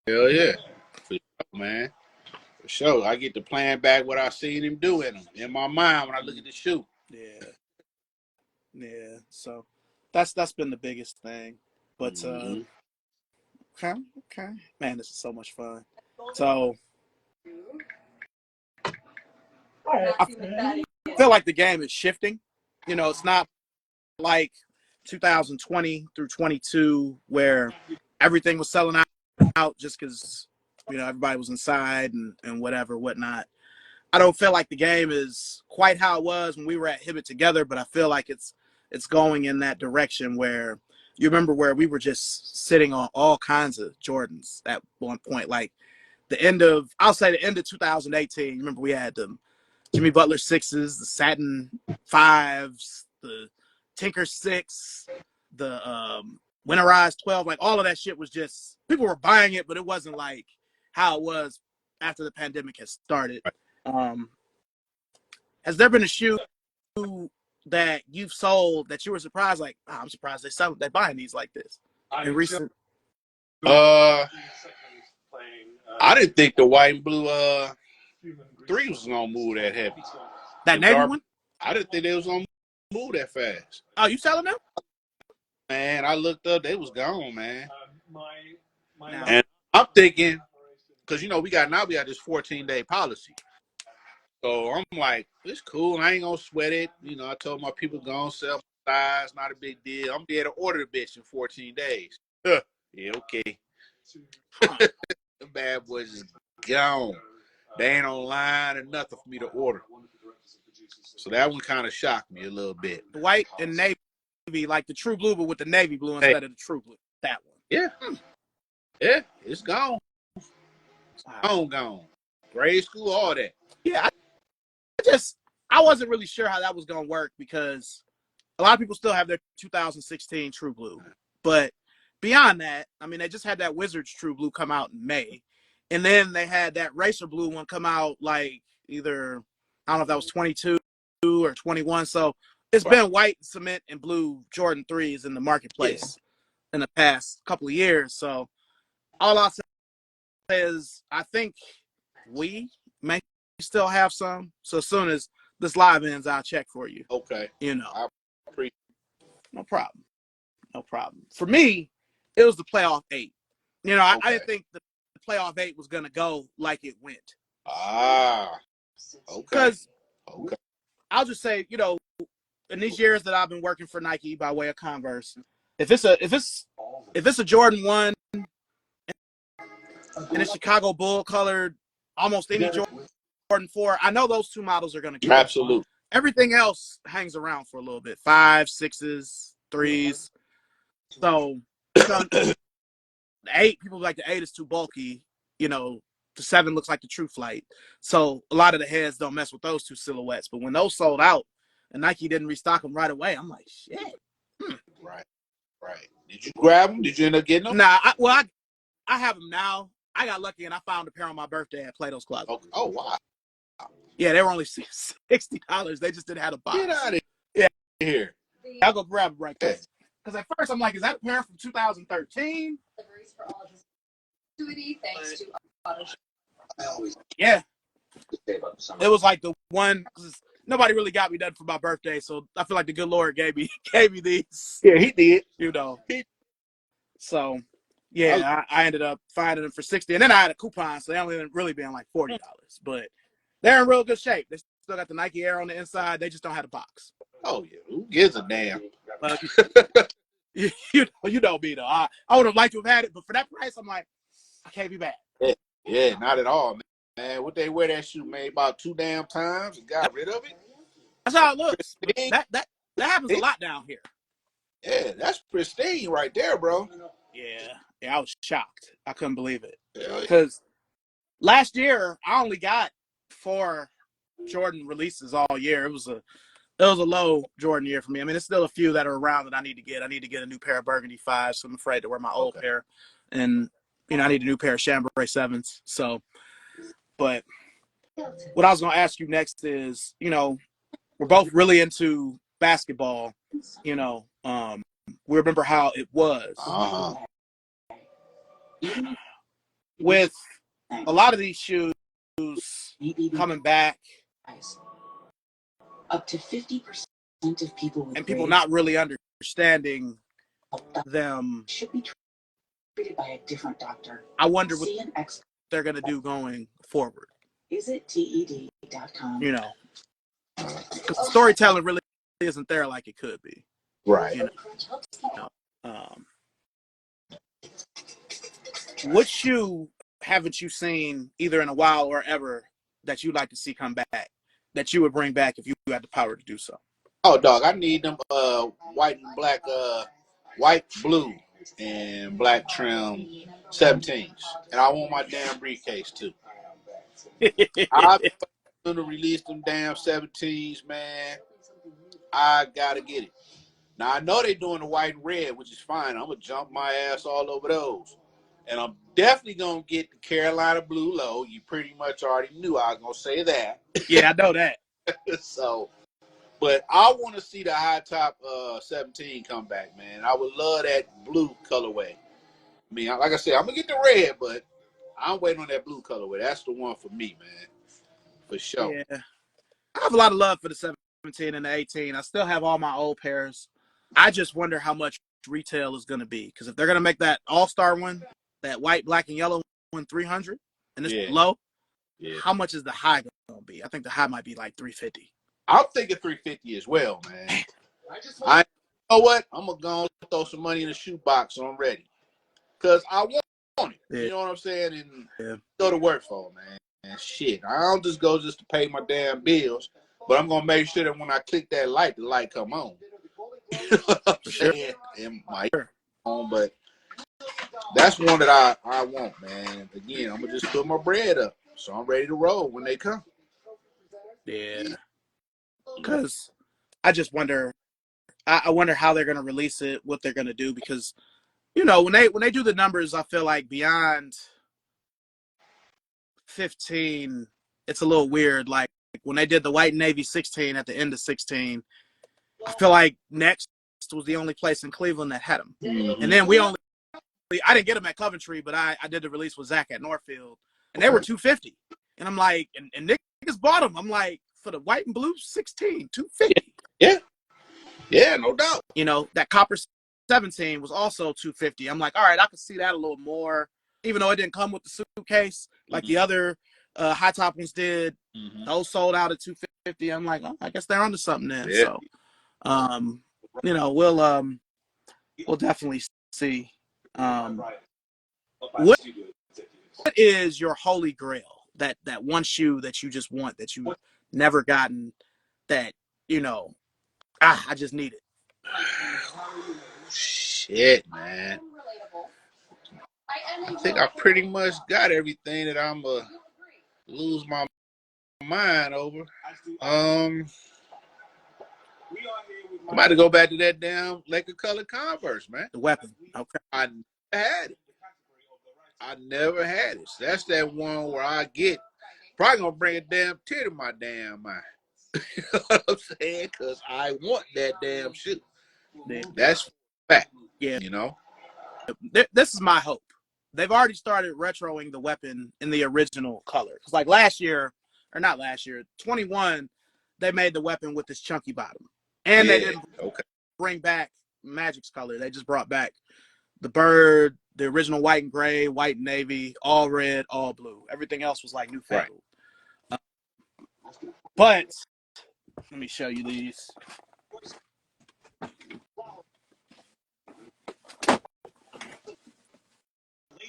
Hell yeah. For sure, man. For sure. I get to plan back what I seen him do in my mind when I look at the shoe. Yeah. So that's been the biggest thing. But okay. Man, this is so much fun. So I feel like the game is shifting. It's not like 2020 through 22 where everything was selling out just because everybody was inside and whatnot. I don't feel like the game is quite how it was when we were at Hibbett together, but I feel like it's going in that direction where, you remember, where we were just sitting on all kinds of Jordans at one point, like the end of 2018. You remember we had them Jimmy Butler 6s, the Satin 5s, the Tinker 6, the Winterized 12. Like, all of that shit was just, people were buying it, but it wasn't like how it was after the pandemic has started. Has there been a shoe that you've sold that you were surprised, like, oh, I'm surprised they're buying these like this in recent? I didn't think the white and blue 3 was gonna move that heavy. That Navy one? I didn't think they was gonna move that fast. Oh, you selling them? Man, I looked up, they was gone, man. Now, and I'm thinking, because we got this 14-day policy. So I'm like, it's cool. I ain't gonna sweat it. I told my people go on sell my size, not a big deal. I'm be able to order the bitch in 14 days. Yeah, okay. The bad boys is gone. They ain't online or nothing for me to order. So that one kind of shocked me a little bit. The white and navy, like the true blue, but with the navy blue instead of the true blue. That one. Yeah. Yeah, it's gone. Gone. Grade school, all that. Yeah, I wasn't really sure how that was going to work because a lot of people still have their 2016 True Blue. But beyond that, I mean, they just had that Wizards True Blue come out in May. And then they had that Racer Blue one come out like either, I don't know if that was 22 or 21. So it's been white, cement, and blue Jordan 3s in the marketplace in the past couple of years. So all I'll say is I think we may still have some. So as soon as this live ends, I'll check for you. Okay. You know. I appreciate it. No problem. No problem. For me, it was the playoff 8. You know, I didn't think the playoff 8 was going to go like it went. Okay. Because I'll just say, you know, in these years that I've been working for Nike by way of Converse, if it's a Jordan 1 and a Chicago Bull colored, almost any Jordan 4, I know those 2 models are going to go. Absolutely. Everything else hangs around for a little bit. 5, 6s, 3s. So, you know, the 8, people like the 8 is too bulky. You know, the 7 looks like the True Flight. So a lot of the heads don't mess with those 2 silhouettes. But when those sold out and Nike didn't restock them right away, I'm like, shit. Right. Did you grab them? Did you end up getting them? Nah, I have them now. I got lucky and I found a pair on my birthday at Plato's Closet. Okay. Oh, wow. Yeah, they were only $60. They just didn't have a box. Get out of here. I'll go grab them right there. Because at first I'm like, is that a pair from 2013? Yeah. It was like the one, nobody really got me done for my birthday, so I feel like the good Lord gave me these. Yeah, he did. You know. So, yeah, I ended up finding them for $60. And then I had a coupon, so they only ended up really being like $40. But they're in real good shape. They still got the Nike Air on the inside. They just don't have the box. Oh, yeah. Who gives a damn? You know me, though. I would have liked to have had it, but for that price, I'm like, I can't be bad. Yeah, not at all, man. What they wear that shoe, man, about 2 damn times and got rid of it? That's how it looks. That happens a lot down here. Yeah, that's pristine right there, bro. Yeah, I was shocked. I couldn't believe it. Because last year, I only got 4 Jordan releases all year. It was a low Jordan year for me. I mean, there's still a few that are around that I need to get. I need to get a new pair of Burgundy 5s, so I'm afraid to wear my old pair. And, you know, I need a new pair of Chambray 7s. So, but what I was going to ask you next is, you know, we're both really into basketball. You know, we remember how it was. With a lot of these shoes coming back, up to 50% of people with and people not really understanding them should be treated by a different doctor. I wonder what they're going to do going forward. Is it TED.com? You know, because the storytelling really isn't there like it could be. Right. You know, what shoe haven't you seen either in a while or ever that you'd like to see come back, that you would bring back if you had the power to do so? Oh, dog, I need them white and black, white, blue, and black trim 17s. And I want my damn briefcase, too. I've been going to release them damn 17s, man. I got to get it. Now, I know they're doing the white and red, which is fine. I'm going to jump my ass all over those. And I'm definitely going to get the Carolina Blue Low. You pretty much already knew I was going to say that. Yeah, I know that. So, but I want to see the high top 17 come back, man. I would love that blue colorway. I mean, like I said, I'm going to get the red, but I'm waiting on that blue colorway. That's the one for me, man. For sure. Yeah. I have a lot of love for the 17 and the 18. I still have all my old pairs. I just wonder how much retail is going to be. Because if they're going to make that all-star one, that white, black, and yellow one 300, and it's low, how much is the high going to be? I think the high might be like 350. I'm thinking 350 as well, man. You know what? I'm going to go and throw some money in the shoe box so I'm ready. Because I want it. Yeah. You know what I'm saying? And go to work for it, man. And shit, I don't just go just to pay my damn bills. But I'm gonna make sure that when I click that light, the light come on. You know what I'm Sure. saying? It might on, but that's one that I want, man. Again, I'm gonna just put my bread up, so I'm ready to roll when they come. Yeah. Because I just wonder. I wonder how they're gonna release it, what they're gonna do, because when they do the numbers, I feel like beyond 15, it's a little weird. Like when they did the white and navy 16 at the end of 16, I feel like Next was the only place in Cleveland that had them. Mm-hmm. And then I didn't get them at Coventry, but I did the release with Zach at Northfield, and they were 250. And I'm like, and niggas bought them. I'm like, for the white and blue 16, 250. Yeah, no doubt. That copper 17 was also 250. I'm like, all right, I can see that a little more, even though it didn't come with the suitcase like the other high top ones did. Those sold out at 250. I'm like, oh, I guess they're onto something then. Yeah. So, we'll definitely see. What is your holy grail? That one shoe that you just want, that you've never gotten, that I just need it. Shit, man. I think I pretty much got everything that I'm gonna lose my mind over. I'm about to go back to that damn Laker color Converse, man. The weapon. Okay. I never had it. I never had it. So that's that one where I get probably gonna bring a damn tear to my damn mind. You know what I'm saying? Because I want that damn shoe. Yeah. That's fact. Yeah. This is my hope. They've already started retroing the weapon in the original color. Because like last year, or not last year, 21, they made the weapon with this chunky bottom. And they didn't bring back Magic's color. They just brought back the bird, the original white and gray, white and navy, all red, all blue. Everything else was like newfangled. Right. But let me show you these.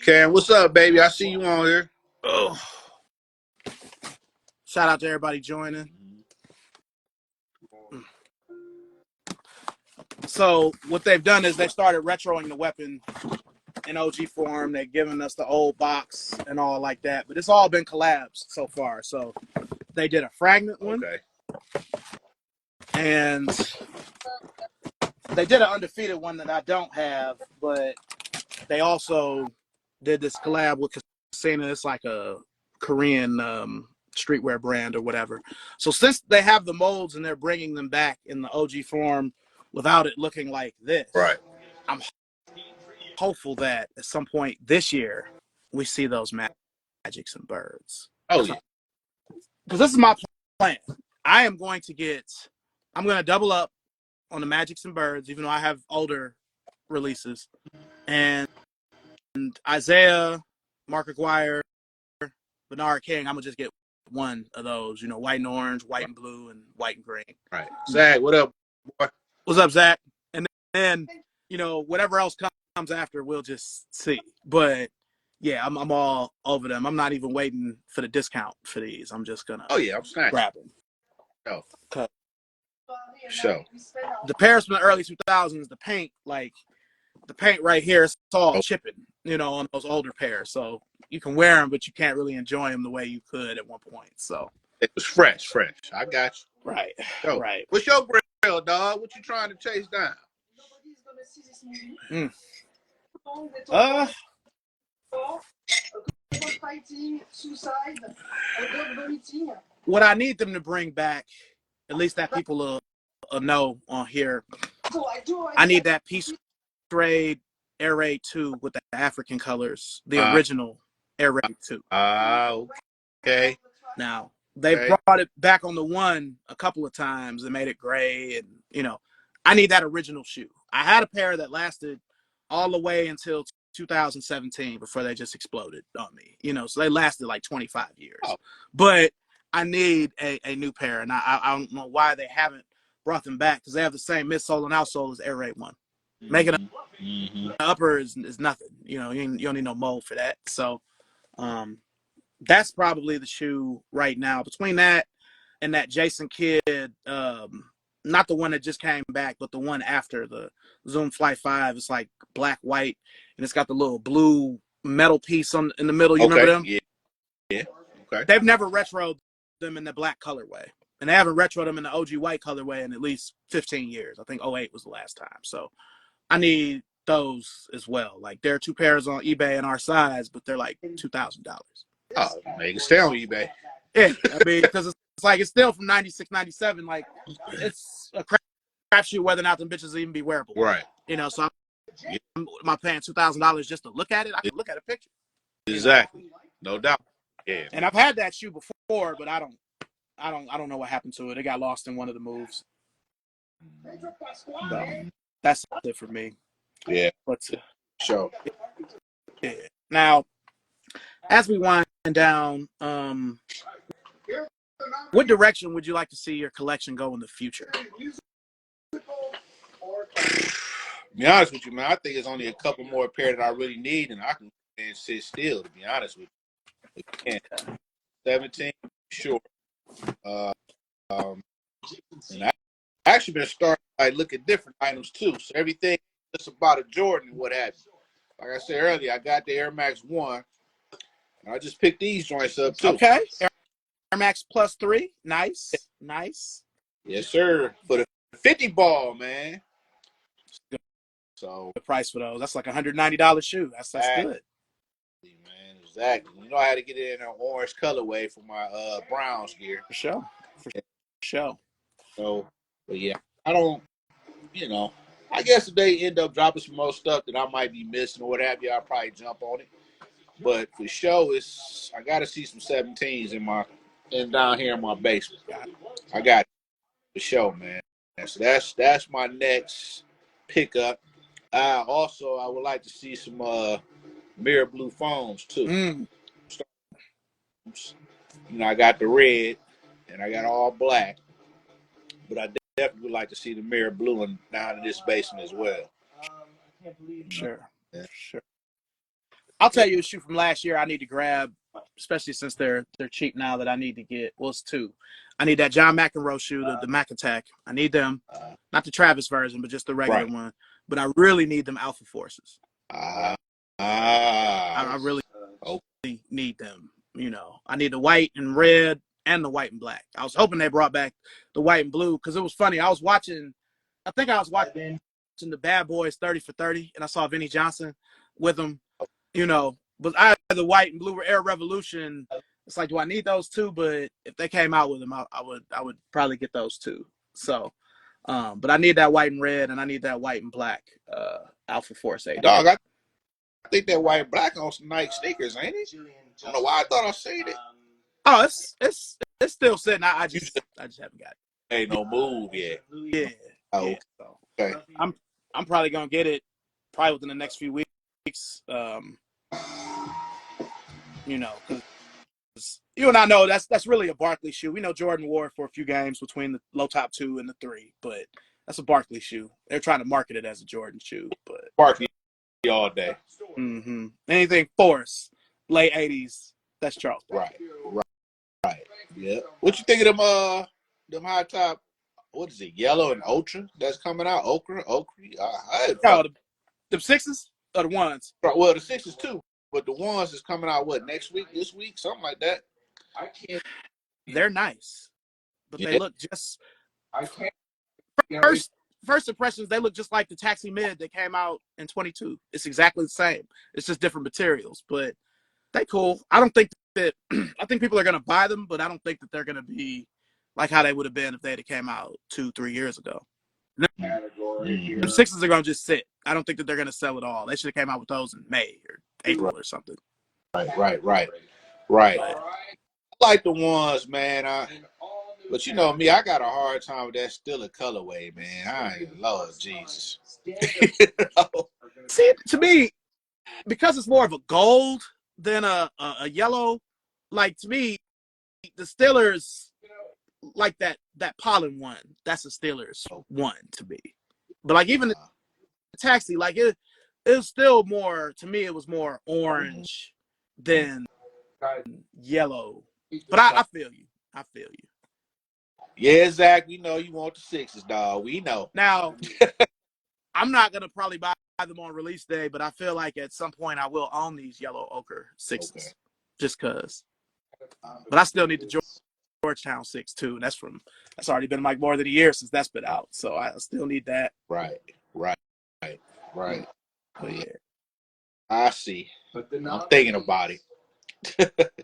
Karen, what's up, baby? I see you on here. Oh. Shout out to everybody joining. So what they've done is they started retroing the weapon in OG form. They've given us the old box and all like that, but it's all been collabs so far. So they did a fragment one, and they did an undefeated one that I don't have, but they also did this collab with Casino. It's like a Korean streetwear brand or whatever. So since they have the molds and they're bringing them back in the OG form without it looking like this, right? I'm hopeful that at some point this year we see those Magics and Birds. Oh yeah, because this is my plan. I'm going to double up on the Magics and Birds, even though I have older releases, and Isaiah, Mark Aguirre, Bernard King. I'm gonna just get one of those, white and orange, white and blue, and white and green. Right. Zach, what up, boy? What's up, Zach? And then, whatever else comes after, we'll just see. But yeah, I'm all over them. I'm not even waiting for the discount for these. I'm just gonna. Oh yeah, I'm snatching. Grab them. Oh. Sure. The pairs from the early 2000s, the paint right here, it's all chipping, on those older pairs. So you can wear them, but you can't really enjoy them the way you could at one point. So it was fresh. I got you. Right. Yo, right. What's your grill, dog? What you trying to chase down? What I need them to bring back, at least that people will know on here, I need that Peace Raid Air Raid 2 with the African colors, the original Air Raid 2. Okay. Now, they brought it back on the one a couple of times and made it gray, and I need that original shoe. I had a pair that lasted all the way until 2017 before they just exploded on me. So they lasted like 25 years. Oh. But I need a new pair, and I don't know why they haven't brought them back, because they have the same midsole and outsole as Air Raid 1. Mm-hmm. Making an upper is nothing. You don't need no mold for that. So that's probably the shoe right now. Between that and that Jason Kidd, not the one that just came back, but the one after the Zoom Flight 5. It's like black, white, and it's got the little blue metal piece in the middle. You remember Okay. them? Yeah. Okay. They've never retroed them in the black colorway. And they haven't retroed them in the OG white colorway in at least 15 years. I think '08 was the last time. So I need those as well. Like there are 2 pairs on eBay in our size, but they're like $2,000. Oh, they can stay on eBay. Yeah, I mean, because it's like it's still from '96, '97. Like it's a crapshoot whether or not them bitches even be wearable. Right. You know, so am I paying $2,000 just to look at it? I can look at a picture. Exactly. No doubt. Yeah. And I've had that shoe before, but I don't know what happened to it. It got lost in one of the moves. So that's it for me. Yeah. But Sure. yeah. Now, as we wind down, what direction would you like to see your collection go in the future? To be honest with you, man, I think it's only a couple more pair that I really need, and I can sit still. To be honest with you, again, 17, sure. And I actually been starting to look at different items too. So everything just about a Jordan and what have you. Like I said earlier, I got the Air Max 1. And I just picked these joints up too. Okay. Air Max Plus 3. Nice. Nice. Yes, sir. For the 50 ball, man. So the price for those. That's like $190 shoe. That's good. Man, exactly. You know I had to get it in an orange colorway for my Browns gear. For sure. For sure. So, but yeah, I don't, I guess if they end up dropping some more stuff that I might be missing or what have you, I'll probably jump on it. But for sure, I got to see some 17s down here in my basement. I got it for sure, man. So that's my next pickup. I would like to see some mirror blue foams too. I got the red and I got all black, but I definitely would like to see the mirror blue and down in this basement as well. Sure. Yeah. Sure. I'll tell you a shoe from last year I need to grab, especially since they're cheap now, that I need to get. Well, it's 2. I need that John McEnroe shoe, the Mac Attack. I need them. Not the Travis version, but just the regular one. But I really need them Alpha Forces. I really need them. I need the white and red and the white and black. I was hoping they brought back the white and blue because it was funny. I was watching the Bad Boys 30 for 30, and I saw Vinnie Johnson with them. But I had the white and blue Air Revolution. It's like, do I need those 2? But if they came out with them, I would probably get those 2. So, but I need that white and red, and I need that white and black Alpha Force 8. Dog, I think that white and black on some Nike sneakers, ain't it? I don't know why I thought I seen it. Oh, it's still sitting. I just haven't got it. Ain't no move yet. Yeah. Oh, yeah. So okay. I'm probably gonna get it probably within the next few weeks. Because you and I know that's really a Barkley shoe. We know Jordan wore it for a few games between the low top 2 and the 3, but that's a Barkley shoe. They're trying to market it as a Jordan shoe, but Barkley all day. Mm-hmm. Anything Force, late '80s, that's Charles. Right. Yeah. What you think of them high top? What is it? Yellow and Ultra that's coming out. Okra. The 6s or the 1s? Well, the 6s too, but the 1s is coming out next week, this week, something like that. They're nice, but they look just. First impressions, they look just like the Taxi Mid that came out in 22. It's exactly the same. It's just different materials, but they cool. I don't think that I think people are gonna buy them, but I don't think that they're gonna be like how they would have been if they had came out 2-3 years ago. The 6s are gonna just sit. I don't think that they're gonna sell it all. They should have came out with those in May or April or something. Right. I like the 1s, man. But you know me, I got a hard time with that still a colorway, man. Lord Jesus. See, to me, because it's more of a gold than a yellow, like to me, the Steelers like that pollen one. That's a Steelers one to me. But like even the Taxi, like it was still more, to me, it was more orange than yellow. But I feel you. Yeah, Zach, we know you want the sixes, dog. We know. Now, I'm not gonna probably buy them on release day, but I feel like at some point I will own these yellow ochre sixes, Okay. just cause. But I still need the Georgetown 6 too. That's already been like more than a year since that's been out, so I still need that. Right. But yeah, I see. I'm thinking about it.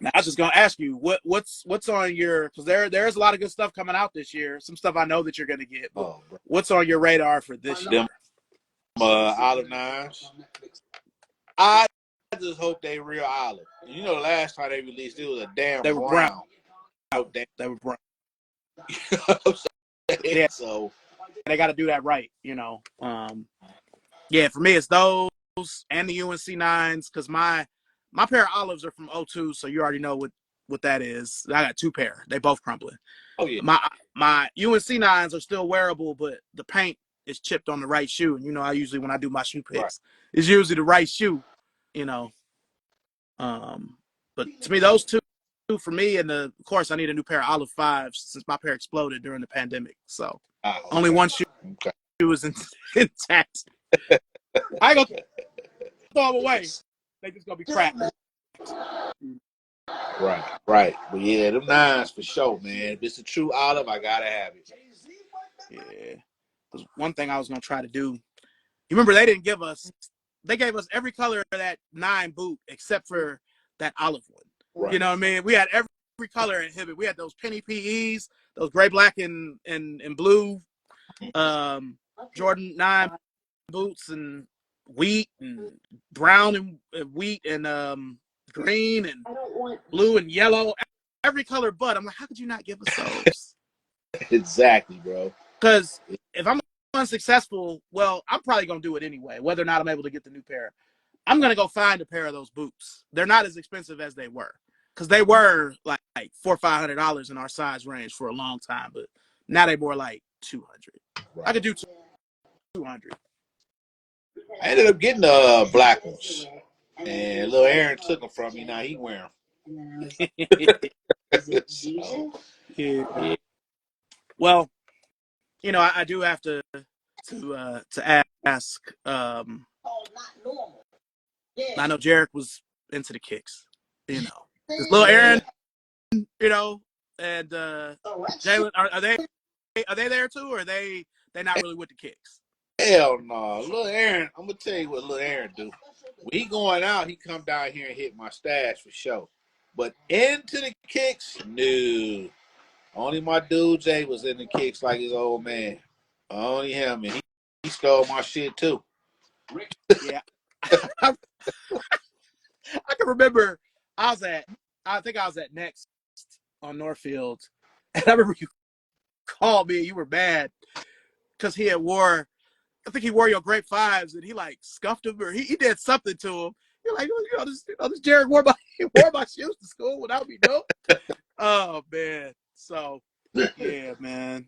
Now I was just gonna ask you what's on your, because there's a lot of good stuff coming out this year. Some stuff I know that you're gonna get, but what's on your radar for this year? Olive nines. I just hope they real olive. You know, the last time they released it was a damn They were brown. They were brown. Yeah. So they got to do that right, Yeah, for me it's those and the UNC nines, because my pair of olives are from 02, so you already know what that is. I got two pair. They both crumbling. Oh yeah. My UNC nines are still wearable, but the paint is chipped on the right shoe. And I usually, when I do my shoe picks, it's usually the right shoe, But to me, those two for me, and of course I need a new pair of olive fives since my pair exploded during the pandemic. So only one shoe is intact. I ain't gonna throw them away. They just gonna be cracked. Right. But yeah, them nines for sure, man. If it's a true olive, I gotta have it. Yeah. Because one thing I was gonna try to do, you remember they gave us every color of that 9 boot except for that olive one. Right. You know what I mean? We had every color at Hibbett. We had those penny PEs, those gray, black, and blue Jordan 9 boots, and wheat and brown and wheat and green and blue and yellow, every color. But I'm like, how could you not give us those? Exactly, bro. Because if I'm unsuccessful, well, I'm probably gonna do it anyway, whether or not I'm able to get the new pair. I'm gonna go find a pair of those boots. They're not as expensive as they were, because they were like $400 or $500 in our size range for a long time, but now they're more like $200. Right. I could do 200. I ended up getting the black ones, and little Aaron took them from me. Now he wear them. So, yeah. Well, I do have to ask. I know Jarek was into the kicks. Is little Aaron, and Jalen, are they there too, or are they not really with the kicks? Hell no. Little Aaron, I'm going to tell you what little Aaron do. When he going out, he come down here and hit my stash for sure. But into the kicks, no. Only my dude Jay was in the kicks like his old man. Only him. And he stole my shit too. Yeah. I can remember I think I was at Next on Northfield. And I remember you called me and you were mad because he wore your grape fives, and he like scuffed them, or he did something to him. You're like, this Jared wore my shoes to school without me knowing. Oh man. So yeah, man.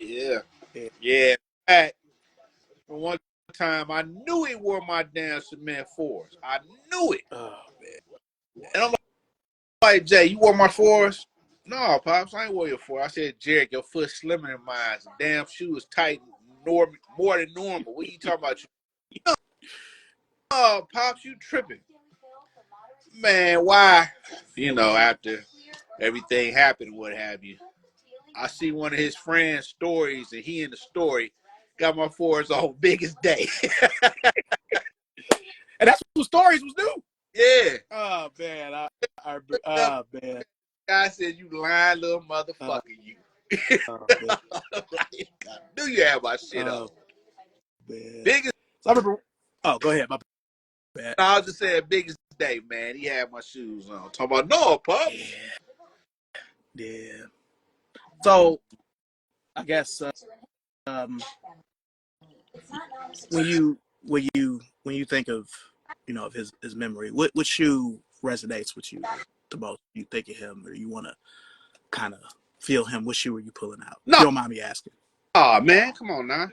Yeah. In fact, one time I knew he wore my damn cement fours. I knew it. Oh man. And I'm like, Jay, you wore my fours? No, Pops, I ain't wore your fours. I said, Jared, your foot slimmer than mine. The damn shoe is tight more than normal. What are you talking about? Oh, Pops, you tripping. Man, why? After everything happened, what have you. I see one of his friends' stories, and he in the story got my fours on biggest day. And that's what stories was new. Yeah. Oh man. Man. Guy said, you lying little motherfucker, you. I knew you had my shit up. Man. Biggest. So I remember. Oh, go ahead. My bad. I was just saying, biggest day, man. He had my shoes on. Talking about no, Pup. Yeah. So, I guess when you think of of his memory, what shoe resonates with you the most? You think of him, or you want to kind of feel him? What shoe are you pulling out? No. If you don't mind me asking. Oh man, come on now.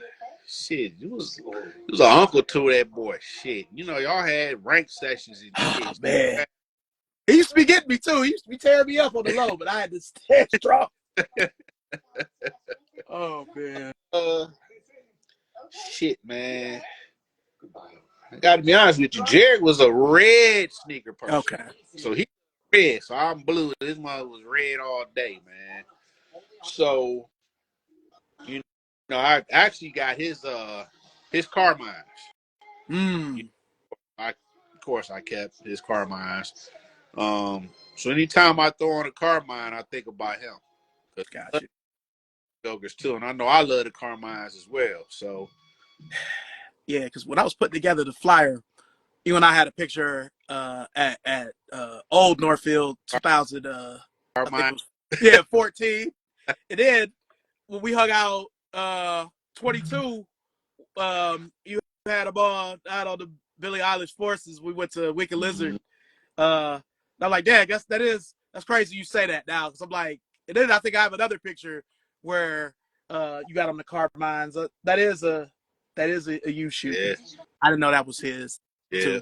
Shit, you was an uncle to that boy. Shit, y'all had rank sessions and shit. Oh, man, he used to be getting me too. He used to be tearing me up on the low, but I had to stand strong. Oh man. Shit, man. I gotta be honest with you. Jared was a red sneaker person. Okay. So he red. So I'm blue. This mother was red all day, man. So, you know, I actually got his Carmines. Mm. Of course I kept his Carmines. So anytime I throw on a Carmine, I think about him. Got you. Jokers too, and I know I love the Carmines as well. So Yeah, because when I was putting together the flyer, you and I had a picture at Old Northfield 2000. I think it Carmine, was 14. And then when we hung out 22, you had them all out on the Billie Eilish Forces. We went to Wicked Lizard. And I'm like, Dad, that's crazy you say that now. Because I'm like, and then I think I have another picture where you got on the Carmines. That is a U shoe. yeah, I didn't know that was his yeah, too.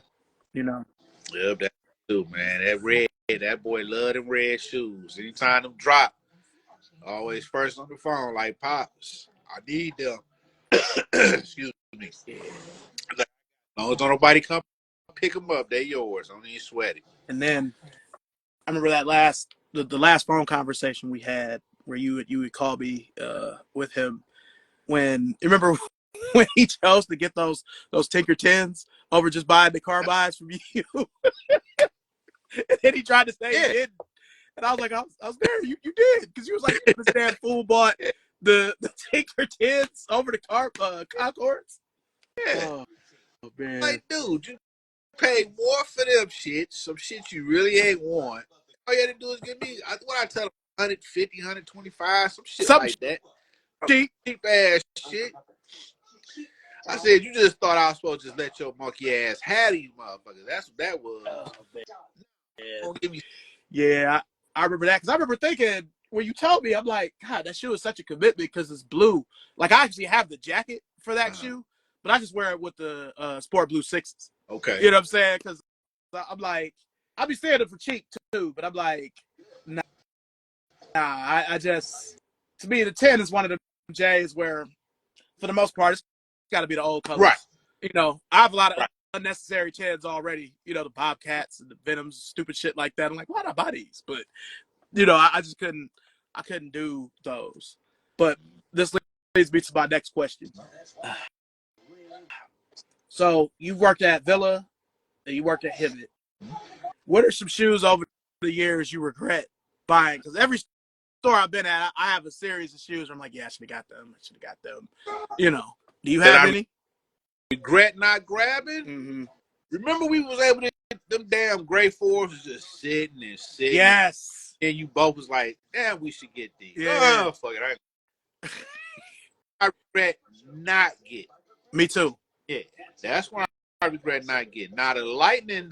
You know. yeah, that too, man. That red, that boy love them red shoes. Anytime them drop, always first on the phone, like Pops, I need them. Excuse me. Yeah. As long as don't nobody come pick them up, they yours. Don't even sweat it. And then I remember that the last phone conversation we had where you would call me with him when you remember when he chose to get those Tinker Tens over just buying the carbines from you, and then he tried to say he Yeah, didn't, and I was like, I was there, you did, because you was like, this damn fool bought the Tinker Tens over the Concords. yeah. Oh man, Like, dude, you pay more for them shit, some shit you really ain't want. All you had to do is give me, what I tell them, 150, 125, some shit something like that. cheap. Cheap ass shit. I said, you just thought I was supposed to just let your monkey ass have these motherfuckers. That's what that was. Don't give me. Yeah, I remember that because I remember thinking when you told me, I'm like, God, that shoe is such a commitment because it's blue. Like I actually have the jacket for that shoe, but I just wear it with the sport blue sixes. Okay. You know what I'm saying? Because I'm like, I'll be saying it for cheap too, but I'm like, nah, I just, to me, the 10 is one of the J's where, for the most part, it's got to be the old Right. colors. You know, I have a lot of Right. unnecessary 10s already. You know, the Bobcats and the Venoms, stupid shit like that. I'm like, why not buy these? But you know, I just couldn't do those. But this leads me to my next question. So you worked at Villa and you worked at Hibbett. What are some shoes over the years you regret buying? Because every store I've been at, I have a series of shoes where I'm like, yeah, I should have got them. I should have got them. You know, do you That have I any? regret not grabbing. Mm-hmm. Remember we was able to get them damn gray fours was just sitting and sitting. Yes. And you both was like, damn, we should get these. Yeah. Oh, fuck it. I regret not getting. Me too. Yeah, that's what I regret not getting. Now the lightning,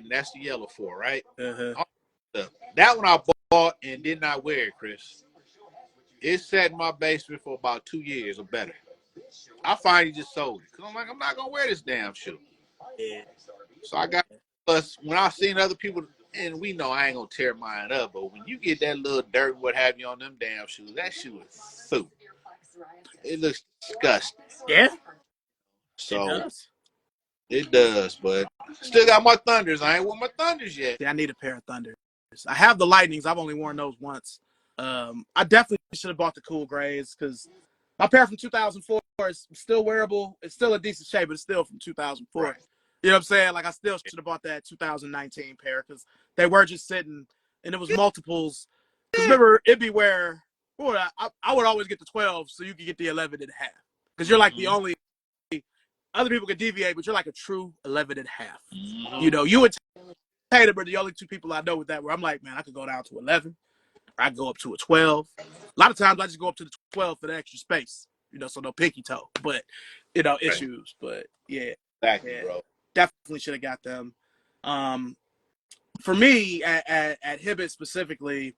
that's the yellow four, right? Uh-huh. That one I bought and did not wear it, Chris. It sat in my basement for about 2 years or better. I finally just sold it because I'm like, I'm not gonna wear this damn shoe. Yeah. So I got. Plus, when I seen other people, and we know I ain't gonna tear mine up, but when you get that little dirt, what have you on them damn shoes, that shoe is food. It looks disgusting. Yeah. It So does. it does, but still got my Thunders. I ain't wore my Thunders yet. Yeah, I need a pair of Thunders. I have the Lightnings. I've only worn those once. I definitely should have bought the cool grays because my pair from 2004 is still wearable. It's still a decent shape, but it's still from 2004. Right. You know what I'm saying? Like I still should have bought that 2019 pair because they were just sitting and it was multiples. Because remember, it'd be where I would always get the 12 so you could get the 11 and a half because you're like the only other people could deviate, but you're like a true 11 and a half. Mm-hmm. You know, you would Tatum are the only two people I know with that where I'm like, man, I could go down to 11 or I could go up to a 12. A lot of times I just go up to the 12 for the extra space, you know, so no pinky toe. But, you know, issues. But yeah, Exactly, yeah, bro. definitely should have got them. For me, at Hibbett specifically,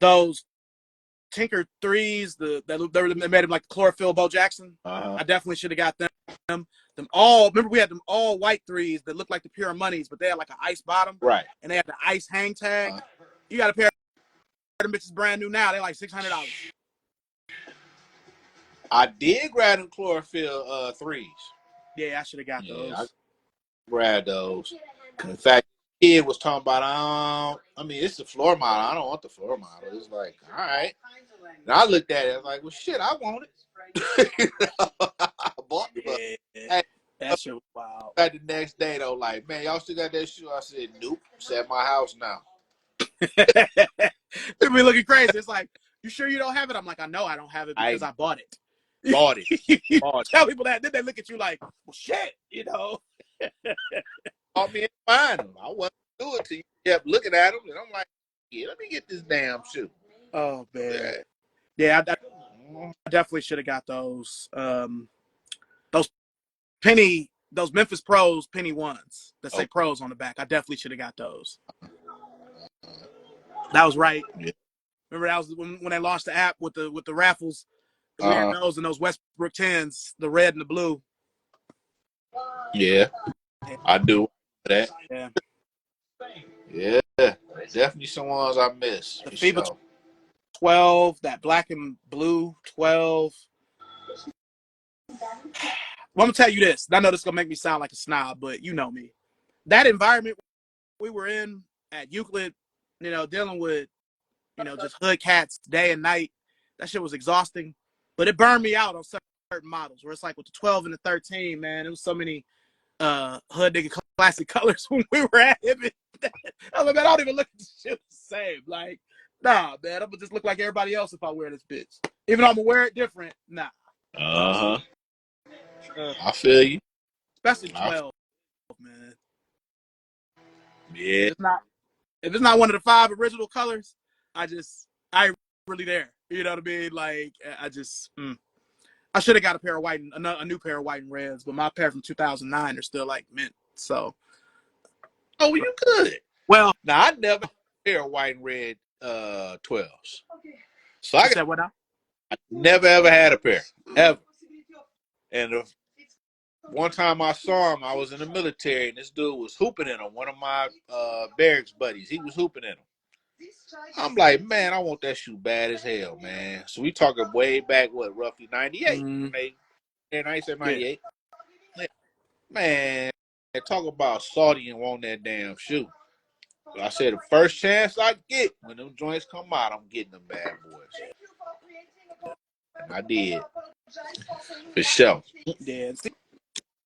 those Tinker threes, they made him like chlorophyll Bo Jackson. I definitely should have got them. Them all, remember we had them all white threes that looked like the Pure Monies, but they had like an ice bottom, Right. and they had the ice hang tag. You got a pair them bitches brand new now. They're like $600. I did grab them chlorophyll threes. Yeah, I should have got Yeah, I those. grabbed those. In fact, the kid was talking about, I mean, it's the floor model. I don't want the floor model. It's like, all right. And I looked at it. I was like, well, shit, I want it. I bought them. Yeah, Hey, that shit was wild. back the next day, though, like, man, y'all still got that shoe? I said, nope. It's at my house now. People be looking crazy. It's like, you sure you don't have it? I'm like, I know I don't have it because I I bought it. bought it. You Bought it. tell people that, then they look at you like, well, shit, you know. Bought me and find them. I wasn't do it till you kept looking at them, and I'm like, yeah, let me get this damn shoe. Oh man, Yeah. yeah, I definitely should have got those. Those those Memphis Pros penny ones that say Okay. pros on the back. I definitely should have got those. That was right. Yeah. Remember that was when they launched the app with the raffles. We had those and those Westbrook 10s, the red and the blue. Yeah, I do that. Yeah. Yeah, definitely some ones I miss The for FIBA sure. 12, that black and blue 12. Well, I'm gonna tell you this. I know this is gonna make me sound like a snob, but you know me. That environment we were in at Euclid, dealing with, just hood cats day and night. That shit was exhausting, but it burned me out on certain models where it's like with the 12 and the 13, man, it was so many hood nigga classic colors when we were at him. I was like, man, I don't even look at this shit the same. Like, nah, man, I'm gonna just look like everybody else if I wear this bitch. Even though I'm gonna wear it different, nah. Uh huh. I feel you. Especially 12, man. Yeah. If it's not one of the 5 original colors, I ain't really there. You know what I mean? Like, I should have got a new pair of white and reds, but my pair from 2009 are still like mint. So, Oh, you could. well, Now I never had a pair of white and red 12s. So you said what now? I never ever had a pair ever. And one time I saw him, I was in the military, and this dude was hooping in them. One of my barracks buddies, he was hooping in them. I'm like, man, I want that shoe bad as hell, man. So we talking way back, roughly 98? Mm, And I said yeah. 98. Man, talk about salty and want that damn shoe. I said the first chance I get when them joints come out, I'm getting them bad boys. And I did. For sure. Yeah. See,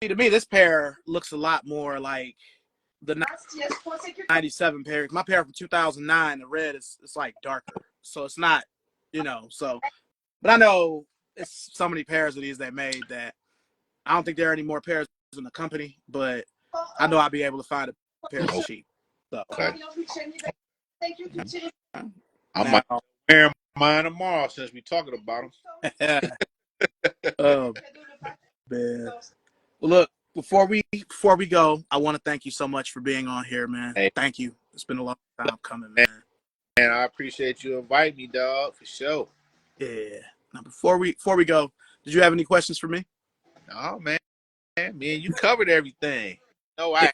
to me, this pair looks a lot more like the 97 pair. My pair from 2009, the red it's like darker. So it's not, but I know it's so many pairs of these they made that I don't think there are any more pairs in the company, but I know I'll be able to find a pair that's cheap. So, Okay. I might now, wear mine tomorrow since we talking about them. oh man. Well, look, before we go, I want to thank you so much for being on here, man. Hey, Thank you. It's been a long time coming, man. man, I appreciate you inviting me, dog, for sure. Yeah. Now, before we go, did you have any questions for me? No, man, me and you covered everything. No, I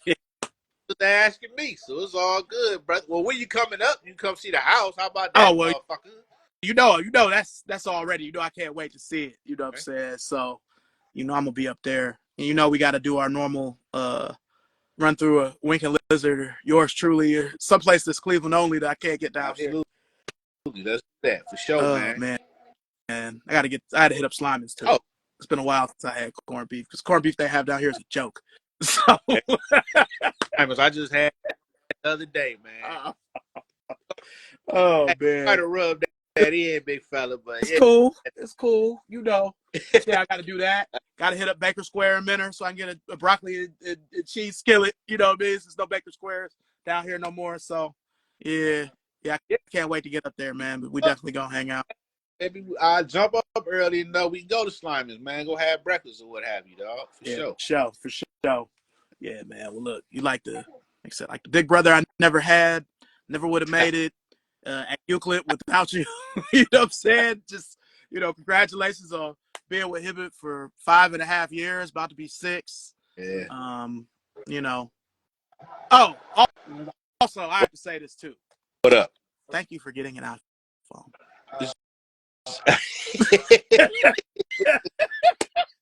was asking me, so it's all good, brother. Well, when you coming up, you come see the house. How about Oh that, well, motherfucker? that's already. I can't wait to see it. You know what I'm saying? So, I'm gonna be up there. And we got to do our normal run through a Winking Lizard or yours truly or someplace that's Cleveland only that I can't get down Absolutely. Let's do that for sure, here. man. Man, I had to hit up Slimans too. Oh, It's been a while since I had corned beef because corned beef they have down here is a joke. So, I just had the other day, man. oh I try man, to rub that in, big fella, but it's yeah. cool. It's cool. Yeah, I got to do that. Got to hit up Baker Square in Menor so I can get a broccoli and cheese skillet. You know what I mean? There's no Baker Squares down here no more. So, yeah, I can't wait to get up there, man. But we definitely gonna hang out. Maybe I jump up early and we can go to Slimans, man. Go have breakfast or what have you, dog. For Yeah, sure. for sure. Yeah, man. Well, look, you like I said, like the big brother I never had, never would have made it at Euclid without you. You know what I'm saying? Just, congratulations on being with Hibbert for 5.5 years, about to be 6. Yeah. You know. Oh, also, I have to say this too. What up? Thank you for getting it out phone.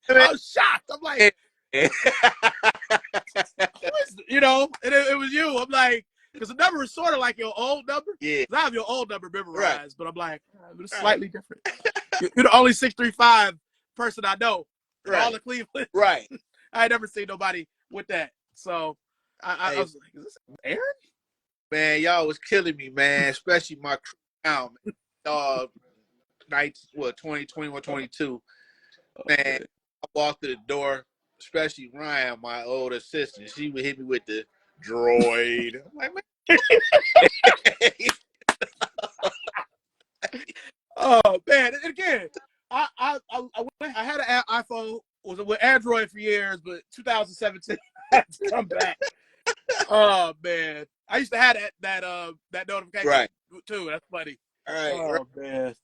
I was shocked. I'm like, you know, and it was you. I'm like, because the number is sort of like your old number. Yeah. I have your old number memorized, Right. but I'm like, but it's Right. slightly different. You're the only 635 person I know in all Right. of Cleveland. Right. I had never seen nobody with that. So I Hey, was like, is this Aaron? man, y'all was killing me, man. Especially my crew now, man. Nights, 20, 21, 22. Man, I walked through the door, especially Ryan, my old assistant. She would hit me with the droid. I'm like, man. Oh man! And again, I had an iPhone, was with Android for years, but 2017 I had to come back. Oh man, I used to have that notification Right. too. That's funny. Right. Right. Oh man,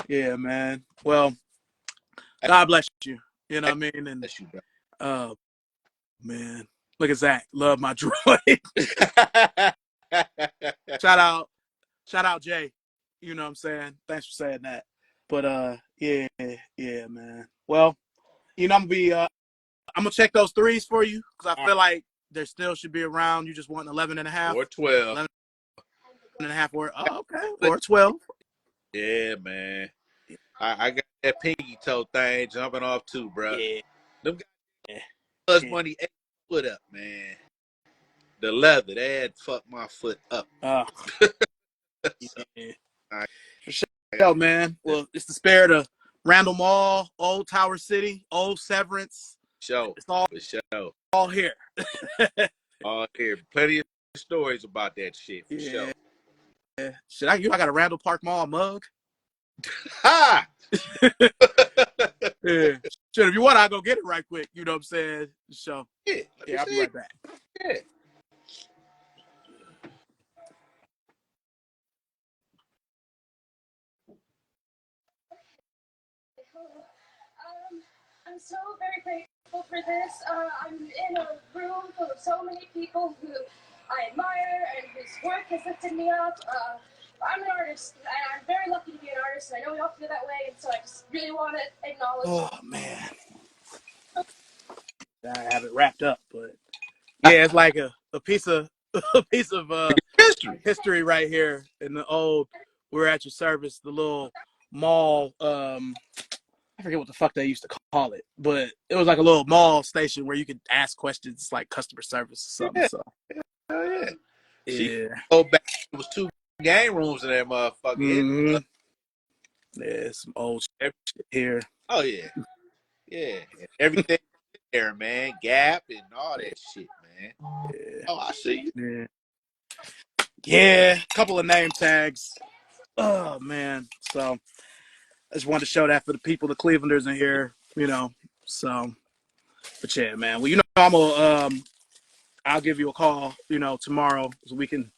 yeah, man. Well, God bless you. You know what I mean? And That's you, bro. man, look at Zach. Love my droid. Shout out Jay. You know what I'm saying? Thanks for saying that. But yeah, man. Well, you know, I'm gonna check those threes for you because I feel like there still should be around. You just want 11 and a half, or 12. 11 and a half, or okay, or 12. Yeah, man. I got that pinky toe thing jumping off too, bro. Yeah, Them yeah, guys yeah. money foot up, man. The leather, they had fucked my foot up. So, Yeah. I For sure, got man. this Well, it's the spirit of Randall Mall, Old Tower City, Old Severance. show It's all for show. here. All here, plenty of stories about that shit for Yeah. sure. Should I got a Randall Park Mall mug. Ha! Yeah. Shit, if you want, I'll go get it right quick. You know what I'm saying? So, Yeah, let me yeah, I'll be see. right back. Yeah. I'm so very grateful for this. I'm in a room full of so many people who I admire and whose work has lifted me up. I'm an artist, and I'm very lucky to be an artist, and I know we all feel that way, and so I just really want to acknowledge. Oh man, I have it wrapped up, but yeah, it's like a piece of History. history right here in the old. We're at your service, the little mall. I forget what the fuck they used to call it, but it was like a little mall station where you could ask questions, like customer service or something. Yeah. So Hell yeah. See, yeah, go back. It was 2 game rooms in that motherfucker. mm-hmm. Yeah, some old shit here. Oh yeah. Yeah. And everything there, man. Gap and all that shit, man. Yeah, Oh, I see yeah, yeah. A couple of name tags. Oh man, so I just wanted to show that for the people, the Clevelanders in here, you know. So, but yeah, man. Well, you know, I'll give you a call, you know, tomorrow so we can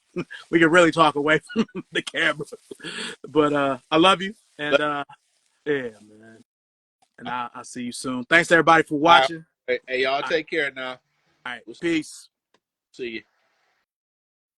really talk away from the camera. But I love you, you. and yeah, man. And I'll see you soon. Thanks everybody for All watching. right. Hey, y'all All right, take care now. all right. We'll Peace. see you.